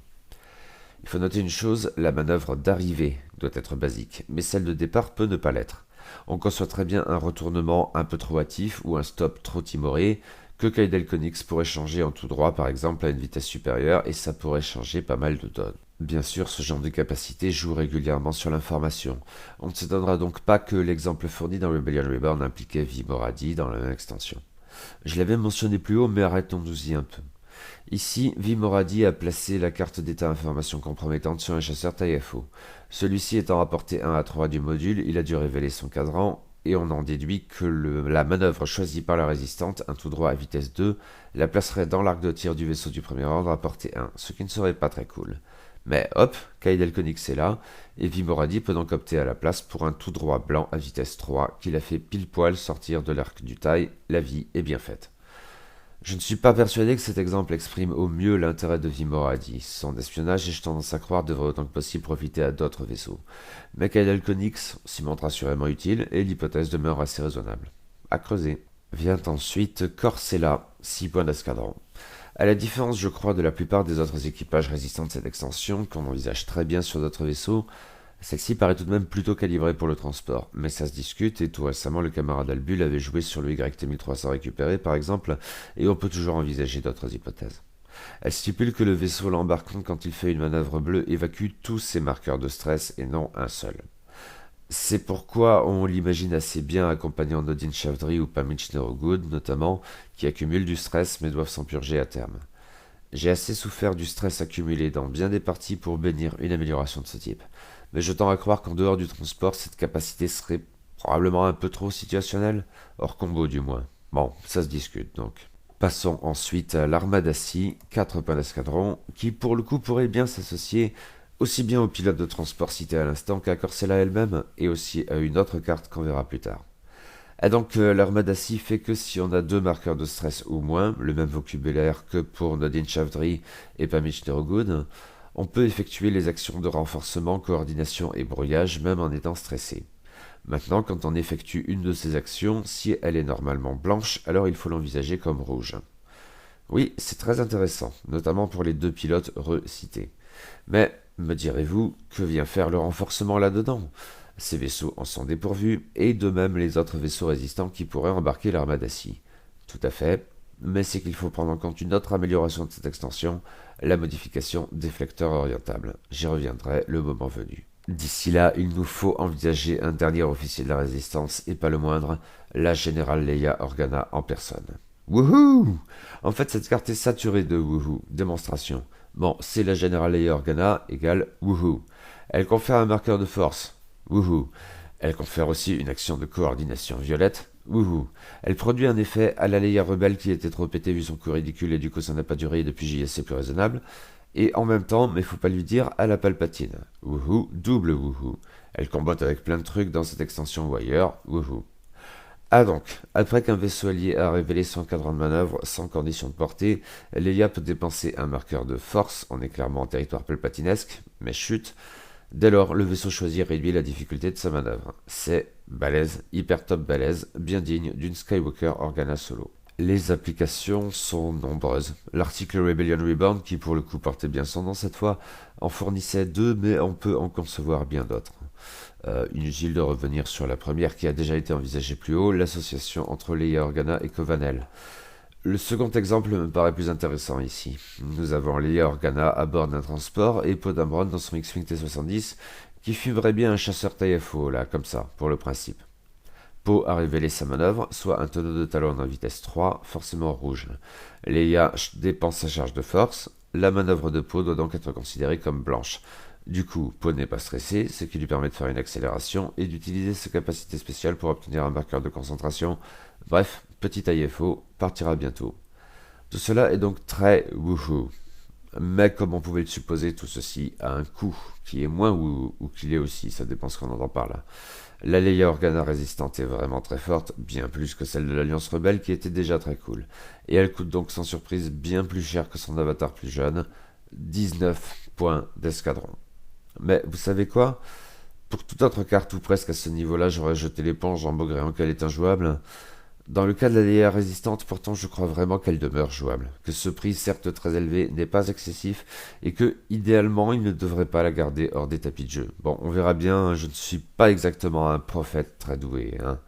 Il faut noter une chose, la manœuvre d'arrivée doit être basique, mais celle de départ peut ne pas l'être. On conçoit très bien un retournement un peu trop hâtif ou un stop trop timoré, que Kyle Konix pourrait changer en tout droit par exemple à une vitesse supérieure, et ça pourrait changer pas mal de donnes. Bien sûr, ce genre de capacité joue régulièrement sur l'information. On ne se donnera donc pas que l'exemple fourni dans Rebellion Reborn impliquait Vi Moradi dans la même extension. Je l'avais mentionné plus haut, mais arrêtons-nous-y un peu. Ici, Vi Moradi a placé la carte d'état information compromettante sur un chasseur TIE-FO. Celui-ci étant rapporté 1 à 3 du module, il a dû révéler son cadran, et on en déduit que la manœuvre choisie par la résistante, un tout droit à vitesse 2, la placerait dans l'arc de tir du vaisseau du premier ordre à portée 1, ce qui ne serait pas très cool. Mais hop, Kyle Konix est là, et Vi Moradi peut donc opter à la place pour un tout droit blanc à vitesse 3 qui l'a fait pile poil sortir de l'arc du taille, la vie est bien faite. Je ne suis pas persuadé que cet exemple exprime au mieux l'intérêt de Vi Moradi. Son espionnage, j'ai tendance à croire, devrait autant que possible profiter à d'autres vaisseaux. Mais Kyle Konix s'y montre assurément utile, et l'hypothèse demeure assez raisonnable. À creuser. Vient ensuite Corcella, 6 points d'escadron. À la différence, je crois, de la plupart des autres équipages résistants de cette extension, qu'on envisage très bien sur d'autres vaisseaux, celle-ci paraît tout de même plutôt calibrée pour le transport, mais ça se discute, et tout récemment le camarade Albul avait joué sur le YT-1300 récupéré par exemple, et on peut toujours envisager d'autres hypothèses. Elle stipule que le vaisseau l'embarquant quand il fait une manœuvre bleue évacue tous ses marqueurs de stress et non un seul. C'est pourquoi on l'imagine assez bien accompagnant Nodin Chavdri ou Pamich Nerogood notamment, qui accumulent du stress mais doivent s'en purger à terme. J'ai assez souffert du stress accumulé dans bien des parties pour bénir une amélioration de ce type, mais je tends à croire qu'en dehors du transport, cette capacité serait probablement un peu trop situationnelle, hors combo du moins. Bon, ça se discute donc. Passons ensuite à l'Armadassi, 4 points d'escadron, qui pour le coup pourrait bien s'associer aussi bien au pilote de transport cité à l'instant qu'à Corcella elle-même, et aussi à une autre carte qu'on verra plus tard. Et donc l'Armadassi fait que si on a 2 marqueurs de stress ou moins, le même vocabulaire que pour Nodin Chavdri et Pamich Nerogood, on peut effectuer les actions de renforcement, coordination et brouillage même en étant stressé. Maintenant, quand on effectue une de ces actions, si elle est normalement blanche, alors il faut l'envisager comme rouge. Oui, c'est très intéressant, notamment pour les 2 pilotes recités. Mais, me direz-vous, que vient faire le renforcement là-dedans? Ces vaisseaux en sont dépourvus, et de même les autres vaisseaux résistants qui pourraient embarquer l'armada Sea. Tout à fait, mais c'est qu'il faut prendre en compte une autre amélioration de cette extension, la modification déflecteur orientable. J'y reviendrai le moment venu. D'ici là, il nous faut envisager un dernier officier de la résistance, et pas le moindre, la générale Leia Organa en personne. Wouhou! En fait, cette carte est saturée de wouhou, démonstration. Bon, c'est la générale Leia Organa égale wouhou. Elle confère un marqueur de force. Wouhou. Elle confère aussi une action de coordination violette. Wouhou. Elle produit un effet à la Leia rebelle qui était trop pété vu son coup ridicule et du coup ça n'a pas duré depuis JSC plus raisonnable. Et en même temps, mais faut pas lui dire, à la Palpatine. Wouhou, double wouhou. Elle combatte avec plein de trucs dans cette extension ou ailleurs. Wouhou. Ah donc, après qu'un vaisseau allié a révélé son cadran de manœuvre sans condition de portée, Leia peut dépenser un marqueur de force, on est clairement en territoire palpatinesque, mais chute. Dès lors, le vaisseau choisi réduit la difficulté de sa manœuvre. C'est balèze, hyper top balèze, bien digne d'une Skywalker Organa solo. Les applications sont nombreuses. L'article Rebellion Reborn, qui pour le coup portait bien son nom cette fois, en fournissait deux, mais on peut en concevoir bien d'autres. Inutile de revenir sur la première qui a déjà été envisagée plus haut, l'association entre Leia Organa et Covanel. Le second exemple me paraît plus intéressant ici. Nous avons Leia Organa à bord d'un transport et Poe Dameron dans son X-Wing T-70 qui fumerait bien un chasseur TFO, là, comme ça, pour le principe. Poe a révélé sa manœuvre, soit un tonneau de talon en vitesse 3, forcément rouge. Leia dépense sa charge de force, la manœuvre de Poe doit donc être considérée comme blanche. Du coup, Poe n'est pas stressé, ce qui lui permet de faire une accélération et d'utiliser ses capacités spéciales pour obtenir un marqueur de concentration. Bref, petit IFO partira bientôt. Tout cela est donc très wouhou. Mais comme on pouvait le supposer, tout ceci a un coût, qui est moins wouhou, ou qu'il est aussi, ça dépend ce qu'on entend par là. La Leia Organa résistante est vraiment très forte, bien plus que celle de l'Alliance Rebelle qui était déjà très cool. Et elle coûte donc sans surprise bien plus cher que son avatar plus jeune, 19 points d'escadron. Mais vous savez quoi? Pour toute autre carte ou presque à ce niveau-là, j'aurais jeté l'éponge en maugréant qu'elle est injouable. Dans le cas de la Leia résistante, pourtant, je crois vraiment qu'elle demeure jouable. Que ce prix, certes très élevé, n'est pas excessif et que, idéalement, il ne devrait pas la garder hors des tapis de jeu. Bon, on verra bien, je ne suis pas exactement un prophète très doué, hein.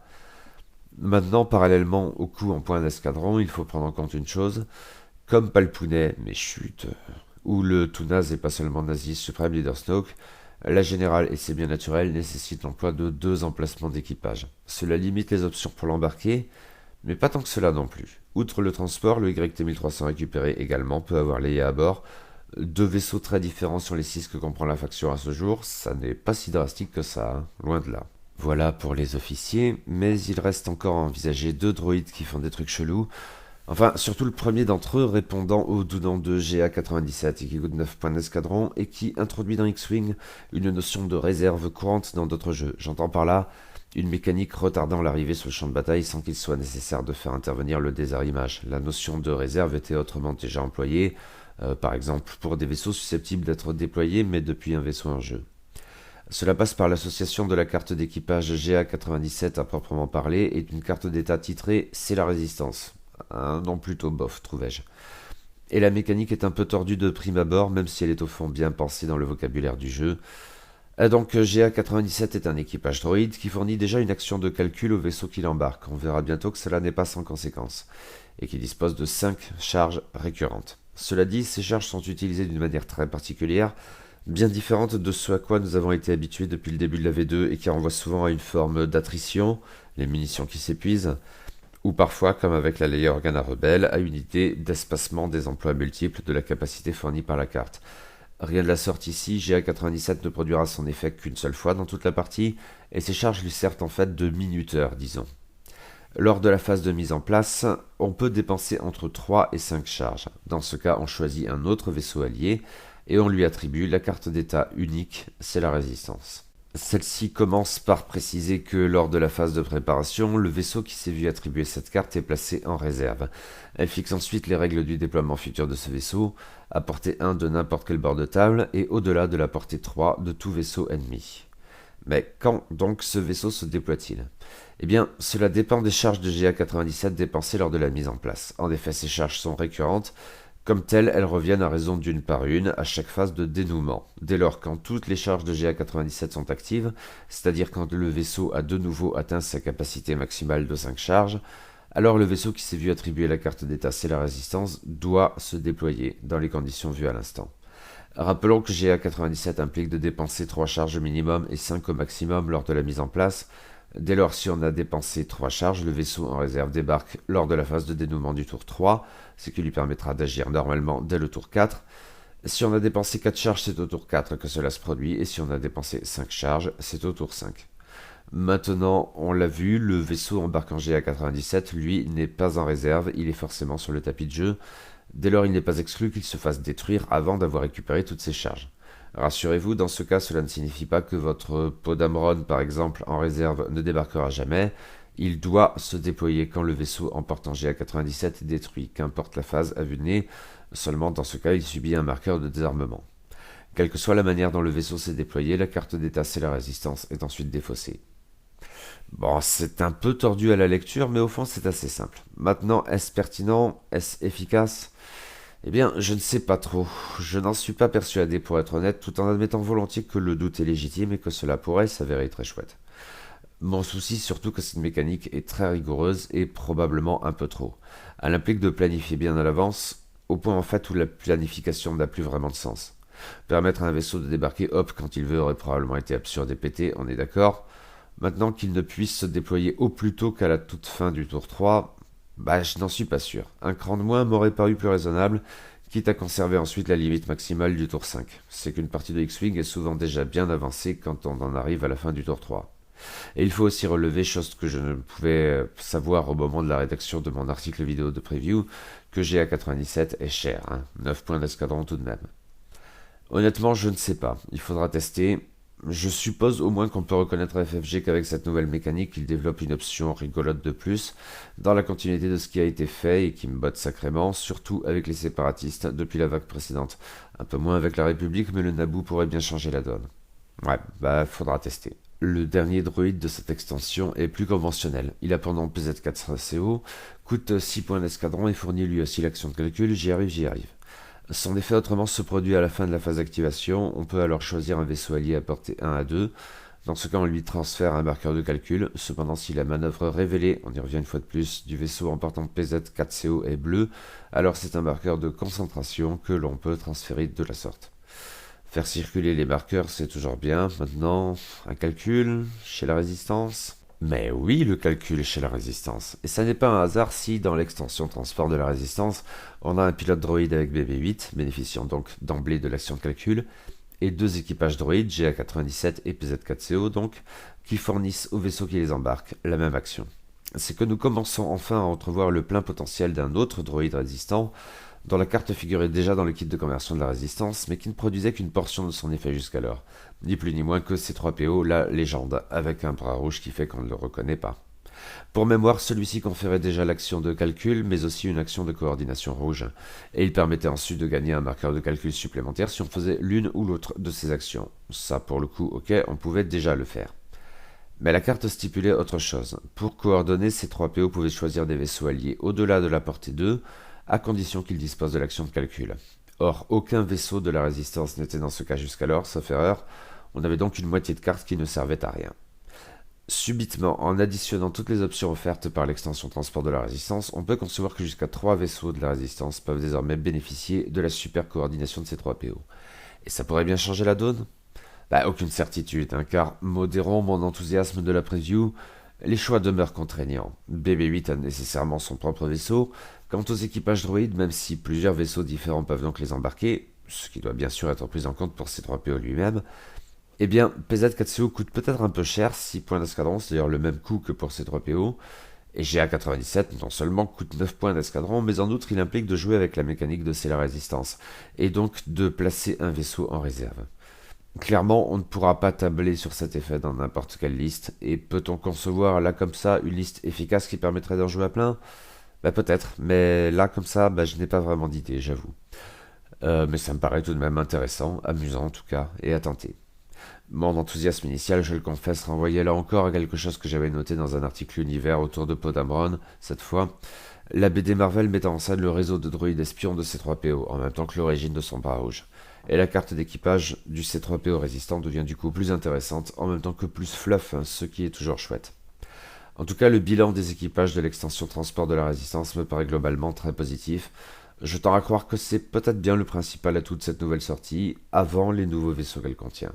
Maintenant, parallèlement au coût en points d'escadron, il faut prendre en compte une chose. Comme Palpounet, mais chut, ou le tout naze et pas seulement nazi suprême Leader Snoke, la générale, et c'est bien naturel, nécessite l'emploi de deux emplacements d'équipage. Cela limite les options pour l'embarquer, mais pas tant que cela non plus. Outre le transport, le YT-1300 récupéré également peut avoir Leia à bord. Deux vaisseaux très différents sur les 6 que comprend la faction à ce jour, ça n'est pas si drastique que ça, hein, loin de là. Voilà pour les officiers, mais il reste encore à envisager deux droïdes qui font des trucs chelous. Enfin, surtout le premier d'entre eux répondant au Doudan de GA97 et qui coûte 9 points d'escadron et qui introduit dans X-Wing une notion de réserve courante dans d'autres jeux. J'entends par là une mécanique retardant l'arrivée sur le champ de bataille sans qu'il soit nécessaire de faire intervenir le désarrimage. La notion de réserve était autrement déjà employée, par exemple pour des vaisseaux susceptibles d'être déployés mais depuis un vaisseau en jeu. Cela passe par l'association de la carte d'équipage GA97 à proprement parler et d'une carte d'état titrée C'est la résistance. Un nom plutôt bof, trouvais-je. Et la mécanique est un peu tordue de prime abord, même si elle est au fond bien pensée dans le vocabulaire du jeu. Donc GA97 est un équipage droïde qui fournit déjà une action de calcul au vaisseau qui l'embarque. On verra bientôt que cela n'est pas sans conséquence. Et qui dispose de 5 charges récurrentes. Cela dit, ces charges sont utilisées d'une manière très particulière, bien différente de ce à quoi nous avons été habitués depuis le début de la V2 et qui renvoie souvent à une forme d'attrition, les munitions qui s'épuisent, ou parfois, comme avec la Leia Organa rebelle, à une idée d'espacement des emplois multiples de la capacité fournie par la carte. Rien de la sorte ici, GA97 ne produira son effet qu'une seule fois dans toute la partie, et ses charges lui servent en fait de minuteur, disons. Lors de la phase de mise en place, on peut dépenser entre 3 et 5 charges. Dans ce cas, on choisit un autre vaisseau allié, et on lui attribue la carte d'état unique, c'est la résistance. Celle-ci commence par préciser que lors de la phase de préparation, le vaisseau qui s'est vu attribuer cette carte est placé en réserve. Elle fixe ensuite les règles du déploiement futur de ce vaisseau, à portée 1 de n'importe quel bord de table et au-delà de la portée 3 de tout vaisseau ennemi. Mais quand donc ce vaisseau se déploie-t-il? Eh bien, cela dépend des charges de GA97 dépensées lors de la mise en place. En effet, ces charges sont récurrentes, Comme telles, elles reviennent à raison d'une par une à chaque phase de dénouement. Dès lors, quand toutes les charges de GA97 sont actives, c'est-à-dire quand le vaisseau a de nouveau atteint sa capacité maximale de 5 charges, alors le vaisseau qui s'est vu attribuer la carte d'état C'est la Résistance doit se déployer dans les conditions vues à l'instant. Rappelons que GA97 implique de dépenser 3 charges au minimum et 5 au maximum lors de la mise en place. Dès lors, si on a dépensé 3 charges, le vaisseau en réserve débarque lors de la phase de dénouement du tour 3, ce qui lui permettra d'agir normalement dès le tour 4. Si on a dépensé 4 charges, c'est au tour 4 que cela se produit, et si on a dépensé 5 charges, c'est au tour 5. Maintenant, on l'a vu, le vaisseau embarquant GA97, lui, n'est pas en réserve, il est forcément sur le tapis de jeu. Dès lors, il n'est pas exclu qu'il se fasse détruire avant d'avoir récupéré toutes ses charges. Rassurez-vous, dans ce cas, cela ne signifie pas que votre Podamron, par exemple, en réserve, ne débarquera jamais. Il doit se déployer quand le vaisseau emportant GA97 est détruit, qu'importe la phase à vue de nez, seulement dans ce cas, il subit un marqueur de désarmement. Quelle que soit la manière dont le vaisseau s'est déployé, la carte d'état C'est la Résistance est ensuite défaussée. Bon, c'est un peu tordu à la lecture, mais au fond, c'est assez simple. Maintenant, est-ce pertinent? Est-ce efficace? Eh bien, je ne sais pas trop. Je n'en suis pas persuadé, pour être honnête, tout en admettant volontiers que le doute est légitime et que cela pourrait s'avérer très chouette. Mon souci, surtout que cette mécanique est très rigoureuse et probablement un peu trop. Elle implique de planifier bien à l'avance, au point en fait où la planification n'a plus vraiment de sens. Permettre à un vaisseau de débarquer hop quand il veut aurait probablement été absurde et pété, on est d'accord. Maintenant qu'il ne puisse se déployer au plus tôt qu'à la toute fin du tour 3, je n'en suis pas sûr. Un cran de moins m'aurait paru plus raisonnable, quitte à conserver ensuite la limite maximale du tour 5. C'est qu'une partie de X-Wing est souvent déjà bien avancée quand on en arrive à la fin du tour 3. Et il faut aussi relever, chose que je ne pouvais savoir au moment de la rédaction de mon article vidéo de preview, que GA97 est cher, 9 points d'escadron tout de même. Honnêtement, je ne sais pas, il faudra tester. Je suppose au moins qu'on peut reconnaître à FFG qu'avec cette nouvelle mécanique, il développe une option rigolote de plus, dans la continuité de ce qui a été fait et qui me botte sacrément, surtout avec les séparatistes depuis la vague précédente. Un peu moins avec la République, mais le Naboo pourrait bien changer la donne. Ouais, faudra tester. Le dernier droïde de cette extension est plus conventionnel. Il a pendant PZ4CO, coûte 6 points d'escadron et fournit lui aussi l'action de calcul, j'y arrive. Son effet autrement se produit à la fin de la phase d'activation, on peut alors choisir un vaisseau allié à portée 1 à 2. Dans ce cas, on lui transfère un marqueur de calcul. Cependant, si la manœuvre révélée, on y revient une fois de plus, du vaisseau emportant PZ4CO est bleu, alors c'est un marqueur de concentration que l'on peut transférer de la sorte. Faire circuler les marqueurs, c'est toujours bien. Maintenant, un calcul chez la Résistance? Mais oui, le calcul chez la Résistance. Et ça n'est pas un hasard si, dans l'extension transport de la Résistance, on a un pilote droïde avec BB-8, bénéficiant donc d'emblée de l'action de calcul, et 2 équipages droïdes, GA97 et PZ4CO donc, qui fournissent au vaisseau qui les embarque la même action. C'est que nous commençons enfin à entrevoir le plein potentiel d'un autre droïde résistant, dont la carte figurait déjà dans le kit de conversion de la Résistance, mais qui ne produisait qu'une portion de son effet jusqu'alors. Ni plus ni moins que C3PO, la légende, avec un bras rouge qui fait qu'on ne le reconnaît pas. Pour mémoire, celui-ci conférait déjà l'action de calcul, mais aussi une action de coordination rouge, et il permettait ensuite de gagner un marqueur de calcul supplémentaire si on faisait l'une ou l'autre de ces actions. Ça, pour le coup, ok, on pouvait déjà le faire. Mais la carte stipulait autre chose. Pour coordonner, C3PO pouvait choisir des vaisseaux alliés au-delà de la portée 2, à condition qu'il dispose de l'action de calcul. Or, aucun vaisseau de la Résistance n'était dans ce cas jusqu'alors, sauf erreur, on avait donc une moitié de carte qui ne servait à rien. Subitement, en additionnant toutes les options offertes par l'extension transport de la Résistance, on peut concevoir que jusqu'à 3 vaisseaux de la Résistance peuvent désormais bénéficier de la super coordination de C3PO. Et ça pourrait bien changer la donne? Aucune certitude, car modérons mon enthousiasme de la preview, les choix demeurent contraignants. BB-8 a nécessairement son propre vaisseau. Quant aux équipages droïdes, même si plusieurs vaisseaux différents peuvent donc les embarquer, ce qui doit bien sûr être pris en compte pour C3PO lui-même, eh bien, PZ4CO coûte peut-être un peu cher, 6 points d'escadron, c'est-à-dire le même coût que pour C3PO, et GA97 non seulement coûte 9 points d'escadron, mais en outre il implique de jouer avec la mécanique de C'est la Résistance, et donc de placer un vaisseau en réserve. Clairement, on ne pourra pas tabler sur cet effet dans n'importe quelle liste, et peut-on concevoir là comme ça une liste efficace qui permettrait d'en jouer à plein? Peut-être, mais là comme ça, je n'ai pas vraiment d'idée, j'avoue. Mais ça me paraît tout de même intéressant, amusant en tout cas, et à tenter. Mon enthousiasme initial, je le confesse, renvoyait là encore à quelque chose que j'avais noté dans un article univers autour de Podamron, cette fois. La BD Marvel mettant en scène le réseau de droïdes espions de C3PO, en même temps que l'origine de son bras rouge. Et la carte d'équipage du C3PO résistant devient du coup plus intéressante, en même temps que plus fluff, hein, ce qui est toujours chouette. En tout cas, le bilan des équipages de l'extension transport de la résistance me paraît globalement très positif. Je tends à croire que c'est peut-être bien le principal atout de cette nouvelle sortie, avant les nouveaux vaisseaux qu'elle contient.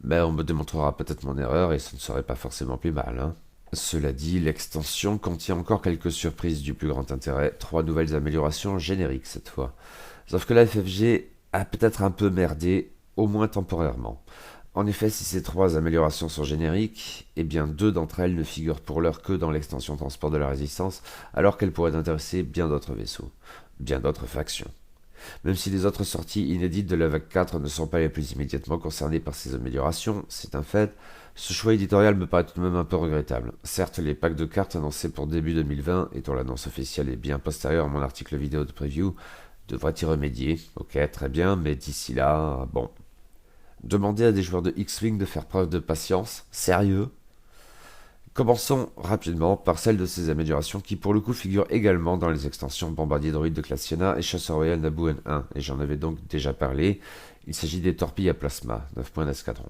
Mais on me démontrera peut-être mon erreur et ce ne serait pas forcément plus mal, hein. Cela dit, l'extension contient encore quelques surprises du plus grand intérêt, 3 nouvelles améliorations génériques cette fois. Sauf que la FFG a peut-être un peu merdé, au moins temporairement. En effet, si ces 3 améliorations sont génériques, eh bien 2 d'entre elles ne figurent pour l'heure que dans l'extension transport de la résistance, alors qu'elles pourraient intéresser bien d'autres vaisseaux, bien d'autres factions. Même si les autres sorties inédites de la vague 4 ne sont pas les plus immédiatement concernées par ces améliorations, c'est un fait, ce choix éditorial me paraît tout de même un peu regrettable. Certes, les packs de cartes annoncés pour début 2020, et dont l'annonce officielle est bien postérieure à mon article vidéo de preview, devraient y remédier. Ok, très bien, mais d'ici là, bon. Demander à des joueurs de X-Wing de faire preuve de patience, sérieux? Commençons rapidement par celle de ces améliorations qui pour le coup figurent également dans les extensions Bombardier Droïde de classe Sienna et Chasseur Royal Naboo N1, et j'en avais donc déjà parlé. Il s'agit des torpilles à plasma, 9 points d'escadron.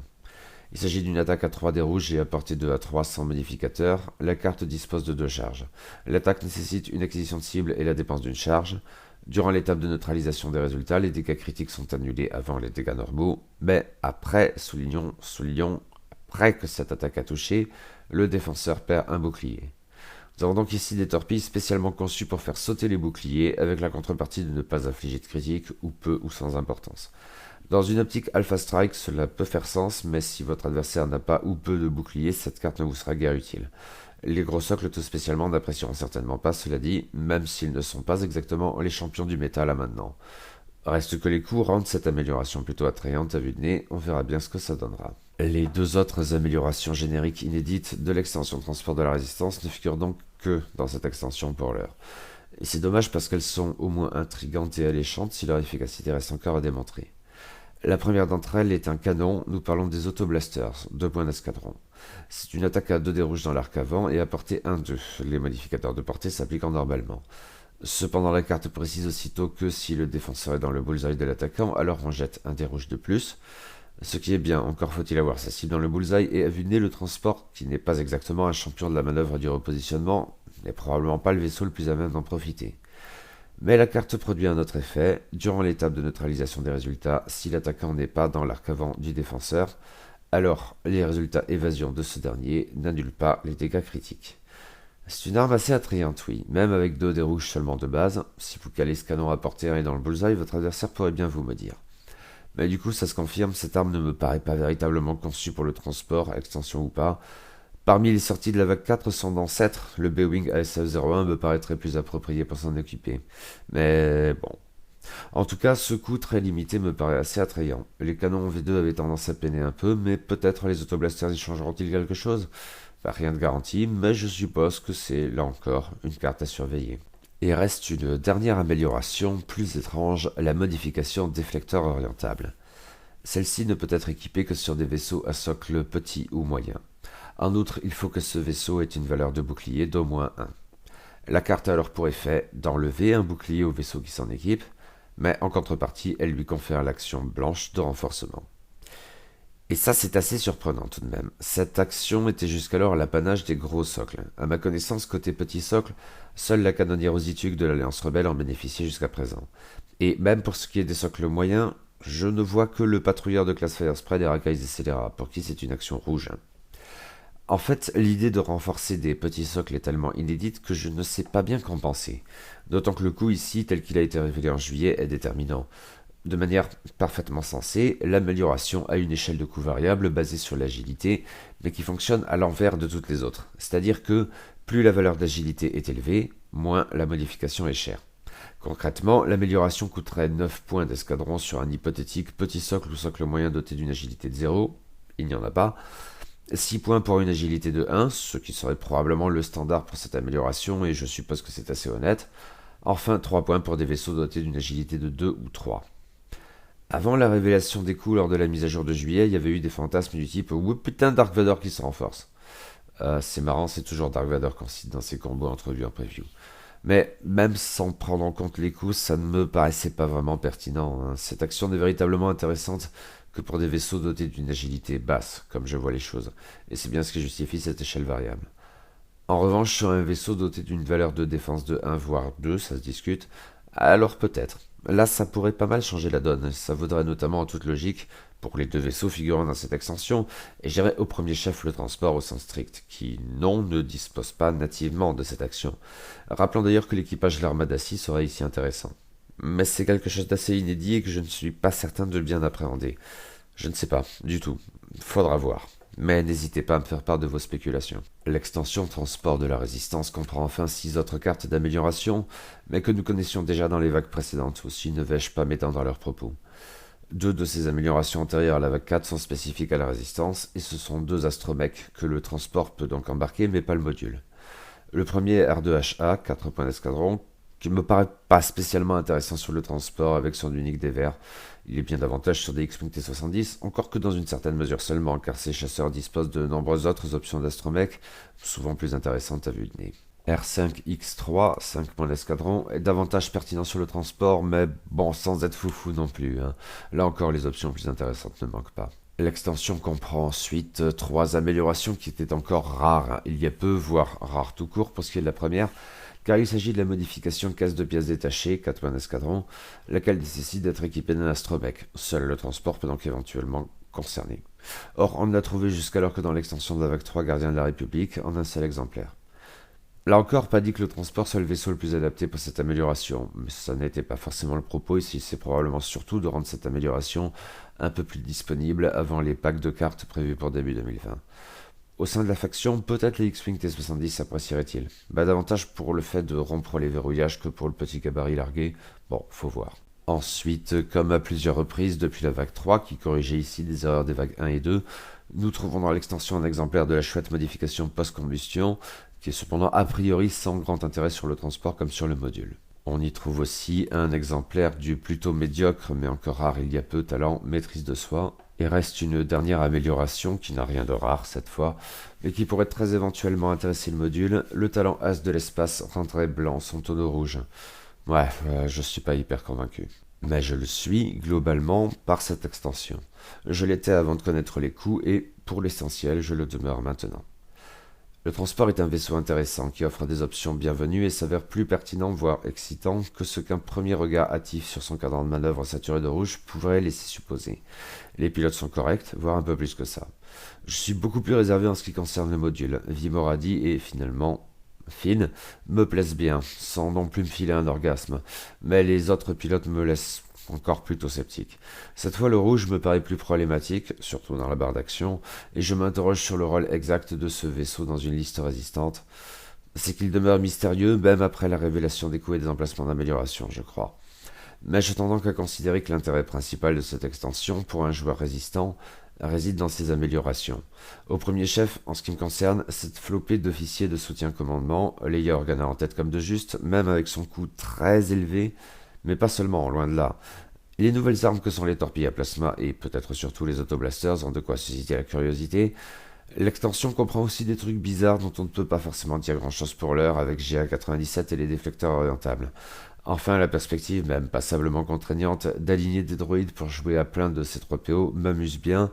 Il s'agit d'une attaque à 3 dés rouges et à portée 2 à 3 sans modificateur. La carte dispose de 2 charges. L'attaque nécessite une acquisition de cible et la dépense d'une charge. Durant l'étape de neutralisation des résultats, les dégâts critiques sont annulés avant les dégâts normaux, mais après, soulignons, après que cette attaque a touché, le défenseur perd un bouclier. Nous avons donc ici des torpilles spécialement conçues pour faire sauter les boucliers, avec la contrepartie de ne pas infliger de critiques, ou peu ou sans importance. Dans une optique Alpha Strike, cela peut faire sens, mais si votre adversaire n'a pas ou peu de boucliers, cette carte ne vous sera guère utile. Les gros socles tout spécialement n'apprécieront certainement pas, cela dit, même s'ils ne sont pas exactement les champions du métal à maintenant. Reste que les coups rendent cette amélioration plutôt attrayante à vue de nez, on verra bien ce que ça donnera. Les 2 autres améliorations génériques inédites de l'extension transport de la résistance ne figurent donc que dans cette extension pour l'heure. Et c'est dommage parce qu'elles sont au moins intrigantes et alléchantes si leur efficacité reste encore à démontrer. La première d'entre elles est un canon, nous parlons des autoblasters, 2 points d'escadron. C'est une attaque à 2 dés rouges dans l'arc avant et à portée 1-2, les modificateurs de portée s'appliquant normalement. Cependant la carte précise aussitôt que si le défenseur est dans le bullseye de l'attaquant, alors on jette un dé rouge de plus. Ce qui est bien, encore faut-il avoir sa cible dans le bullseye et à vue de nez le transport, qui n'est pas exactement un champion de la manœuvre du repositionnement, n'est probablement pas le vaisseau le plus à même d'en profiter. Mais la carte produit un autre effet, durant l'étape de neutralisation des résultats, si l'attaquant n'est pas dans l'arc avant du défenseur, alors les résultats évasion de ce dernier n'annulent pas les dégâts critiques. C'est une arme assez attrayante, oui, même avec 2 dés rouges seulement de base, si vous calez ce canon à portée 1 et dans le bullseye, votre adversaire pourrait bien vous maudire. Mais du coup, ça se confirme, cette arme ne me paraît pas véritablement conçue pour le transport, extension ou pas. Parmi les sorties de la vague 4, son ancêtre, le B-Wing ASF-01, me paraîtrait plus approprié pour s'en occuper. Mais bon. En tout cas, ce coup très limité me paraît assez attrayant. Les canons V2 avaient tendance à peiner un peu, mais peut-être les autoblasters y changeront-ils quelque chose? Rien de garanti, mais je suppose que c'est, là encore, une carte à surveiller. Et reste une dernière amélioration, plus étrange, la modification déflecteur orientable. Celle-ci ne peut être équipée que sur des vaisseaux à socle petit ou moyen. En outre, il faut que ce vaisseau ait une valeur de bouclier d'au moins 1. La carte a alors pour effet d'enlever un bouclier au vaisseau qui s'en équipe, mais en contrepartie, elle lui confère l'action blanche de renforcement. Et ça, c'est assez surprenant tout de même. Cette action était jusqu'alors l'apanage des gros socles. À ma connaissance, côté petit socle, seule la canonnière Ositug de l'Alliance Rebelle en bénéficiait jusqu'à présent. Et même pour ce qui est des socles moyens, je ne vois que le patrouilleur de classe Firespread et Rakai Scélérat, pour qui c'est une action rouge. En fait, l'idée de renforcer des petits socles est tellement inédite que je ne sais pas bien qu'en penser. D'autant que le coup ici, tel qu'il a été révélé en juillet, est déterminant. De manière parfaitement sensée, l'amélioration a une échelle de coût variable basée sur l'agilité, mais qui fonctionne à l'envers de toutes les autres. C'est-à-dire que plus la valeur d'agilité est élevée, moins la modification est chère. Concrètement, l'amélioration coûterait 9 points d'escadron sur un hypothétique petit socle ou socle moyen doté d'une agilité de 0, il n'y en a pas, 6 points pour une agilité de 1, ce qui serait probablement le standard pour cette amélioration et je suppose que c'est assez honnête, enfin 3 points pour des vaisseaux dotés d'une agilité de 2 ou 3. Avant la révélation des coûts lors de la mise à jour de juillet, il y avait eu des fantasmes du type « Ouh putain, Dark Vador qui se renforce ». C'est marrant, c'est toujours Dark Vador qu'on cite dans ces combos entrevus en preview. Mais même sans prendre en compte les coûts, ça ne me paraissait pas vraiment pertinent, hein. Cette action n'est véritablement intéressante que pour des vaisseaux dotés d'une agilité basse, comme je vois les choses, et c'est bien ce qui justifie cette échelle variable. En revanche, sur un vaisseau doté d'une valeur de défense de 1 voire 2, ça se discute, alors peut-être. Là, ça pourrait pas mal changer la donne. Ça vaudrait notamment en toute logique pour les deux vaisseaux figurant dans cette extension, et j'irais au premier chef le transport au sens strict, qui, non, ne dispose pas nativement de cette action. Rappelons d'ailleurs que l'équipage de l'Armada 6 serait ici intéressant. Mais c'est quelque chose d'assez inédit et que je ne suis pas certain de bien appréhender. Je ne sais pas, du tout. Faudra voir. Mais n'hésitez pas à me faire part de vos spéculations. L'extension Transport de la Résistance comprend enfin 6 autres cartes d'amélioration, mais que nous connaissions déjà dans les vagues précédentes, aussi ne vais-je pas m'étendre à leurs propos. Deux de ces améliorations antérieures à la vague 4 sont spécifiques à la Résistance, et ce sont deux astromechs que le transport peut donc embarquer, mais pas le module. Le premier est R2HA, 4 points d'escadron, qui me paraît pas spécialement intéressant sur le transport avec son unique dévers. Il est bien davantage sur des X-Wing T-70, encore que dans une certaine mesure seulement, car ces chasseurs disposent de nombreuses autres options d'astromech, souvent plus intéressantes à vue de nez. R5X3, 5 points d'escadron, est davantage pertinent sur le transport, mais bon, sans être foufou non plus, hein. Là encore, les options plus intéressantes ne manquent pas. L'extension comprend ensuite 3 améliorations qui étaient encore rares il y a peu, voire rares tout court pour ce qui est de la première, car il s'agit de la modification caisse de pièces détachées, 4 points d'escadron, laquelle nécessite d'être équipée d'un astromech. Seul le transport peut donc éventuellement concerner. Or, on ne l'a trouvé jusqu'alors que dans l'extension de la vague 3 Gardien de la République, en un seul exemplaire. Là encore, pas dit que le transport soit le vaisseau le plus adapté pour cette amélioration, mais ça n'était pas forcément le propos ici, c'est probablement surtout de rendre cette amélioration un peu plus disponible avant les packs de cartes prévus pour début 2020. Au sein de la faction, peut-être les X-Wing T-70 apprécieraient-ils. Davantage pour le fait de rompre les verrouillages que pour le petit gabarit largué. Bon, faut voir. Ensuite, comme à plusieurs reprises depuis la vague 3, qui corrigeait ici des erreurs des vagues 1 et 2, nous trouvons dans l'extension un exemplaire de la chouette modification post-combustion, qui est cependant a priori sans grand intérêt sur le transport comme sur le module. On y trouve aussi un exemplaire du plutôt médiocre, mais encore rare il y a peu, talent maîtrise de soi, et reste une dernière amélioration qui n'a rien de rare cette fois, mais qui pourrait très éventuellement intéresser le module, le talent As de l'espace rendrait blanc son tonneau rouge. Ouais, je suis pas hyper convaincu. Mais je le suis, globalement, par cette extension. Je l'étais avant de connaître les coûts et, pour l'essentiel, je le demeure maintenant. Le transport est un vaisseau intéressant qui offre des options bienvenues et s'avère plus pertinent, voire excitant, que ce qu'un premier regard hâtif sur son cadran de manœuvre saturé de rouge pourrait laisser supposer. Les pilotes sont corrects, voire un peu plus que ça. Je suis beaucoup plus réservé en ce qui concerne le module. Vimoradi et finalement Finn me plaisent bien, sans non plus me filer un orgasme, mais les autres pilotes me laissent encore plutôt sceptique. Cette fois, le rouge me paraît plus problématique, surtout dans la barre d'action, et je m'interroge sur le rôle exact de ce vaisseau dans une liste résistante. C'est qu'il demeure mystérieux, même après la révélation des coûts et des emplacements d'amélioration, je crois. Mais je tends donc à considérer que l'intérêt principal de cette extension, pour un joueur résistant, réside dans ses améliorations. Au premier chef, en ce qui me concerne, cette flopée d'officiers de soutien-commandement, Leia Organa en tête comme de juste, même avec son coût très élevé, mais pas seulement, loin de là. Les nouvelles armes que sont les torpilles à plasma et peut-être surtout les autoblasters ont de quoi susciter la curiosité. L'extension comprend aussi des trucs bizarres dont on ne peut pas forcément dire grand-chose pour l'heure avec GA97 et les déflecteurs orientables. Enfin, la perspective, même passablement contraignante, d'aligner des droïdes pour jouer à plein de C3PO m'amuse bien,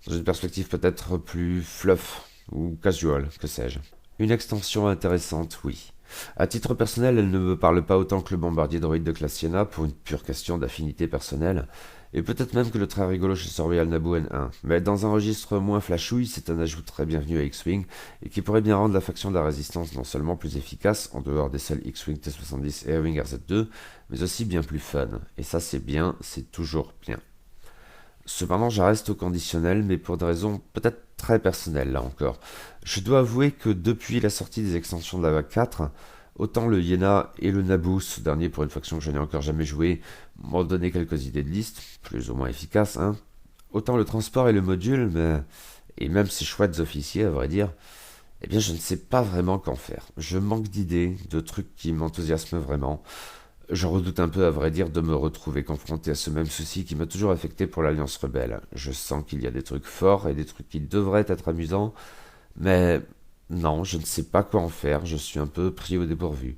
dans une perspective peut-être plus fluff ou casual, que sais-je. Une extension intéressante, oui. À titre personnel, elle ne me parle pas autant que le bombardier droïde de classe Sienna pour une pure question d'affinité personnelle, et peut-être même que le très rigolo chez Royal Naboo N1. Mais dans un registre moins flashouille, c'est un ajout très bienvenu à X-Wing, et qui pourrait bien rendre la faction de la Résistance non seulement plus efficace, en dehors des seuls X-Wing T-70 et A-Wing RZ2, mais aussi bien plus fun. Et ça c'est bien, c'est toujours bien. Cependant, je reste au conditionnel, mais pour des raisons peut-être très personnelles, là encore. Je dois avouer que depuis la sortie des extensions de la vague 4, autant le Yena et le Naboo, ce dernier pour une faction que je n'ai encore jamais joué, m'ont donné quelques idées de liste, plus ou moins efficaces, hein. Autant le transport et le module, et même ces chouettes officiers, à vrai dire, eh bien je ne sais pas vraiment qu'en faire. Je manque d'idées, de trucs qui m'enthousiasment vraiment. Je redoute un peu, à vrai dire, de me retrouver confronté à ce même souci qui m'a toujours affecté pour l'Alliance Rebelle. Je sens qu'il y a des trucs forts et des trucs qui devraient être amusants, mais non, je ne sais pas quoi en faire, je suis un peu pris au dépourvu.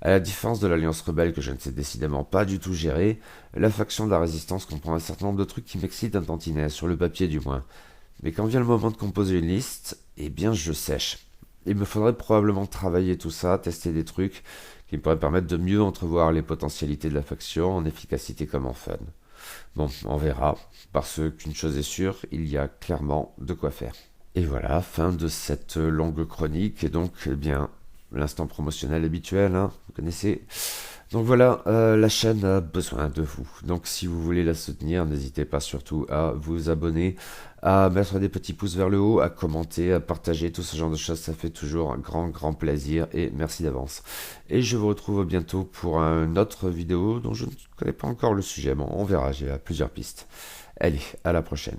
À la différence de l'Alliance Rebelle que je ne sais décidément pas du tout gérer, la faction de la Résistance comprend un certain nombre de trucs qui m'excitent un tantinet, sur le papier du moins. Mais quand vient le moment de composer une liste, eh bien je sèche. Il me faudrait probablement travailler tout ça, tester des trucs qui me pourraient permettre de mieux entrevoir les potentialités de la faction en efficacité comme en fun. Bon, on verra, parce qu'une chose est sûre, il y a clairement de quoi faire. Et voilà, fin de cette longue chronique, et donc, eh bien, l'instant promotionnel habituel, hein, vous connaissez. Donc voilà, la chaîne a besoin de vous. Donc si vous voulez la soutenir, n'hésitez pas surtout à vous abonner, à mettre des petits pouces vers le haut, à commenter, à partager, tout ce genre de choses. Ça fait toujours un grand plaisir et merci d'avance. Et je vous retrouve bientôt pour une autre vidéo dont je ne connais pas encore le sujet. Bon, on verra, j'ai plusieurs pistes. Allez, à la prochaine.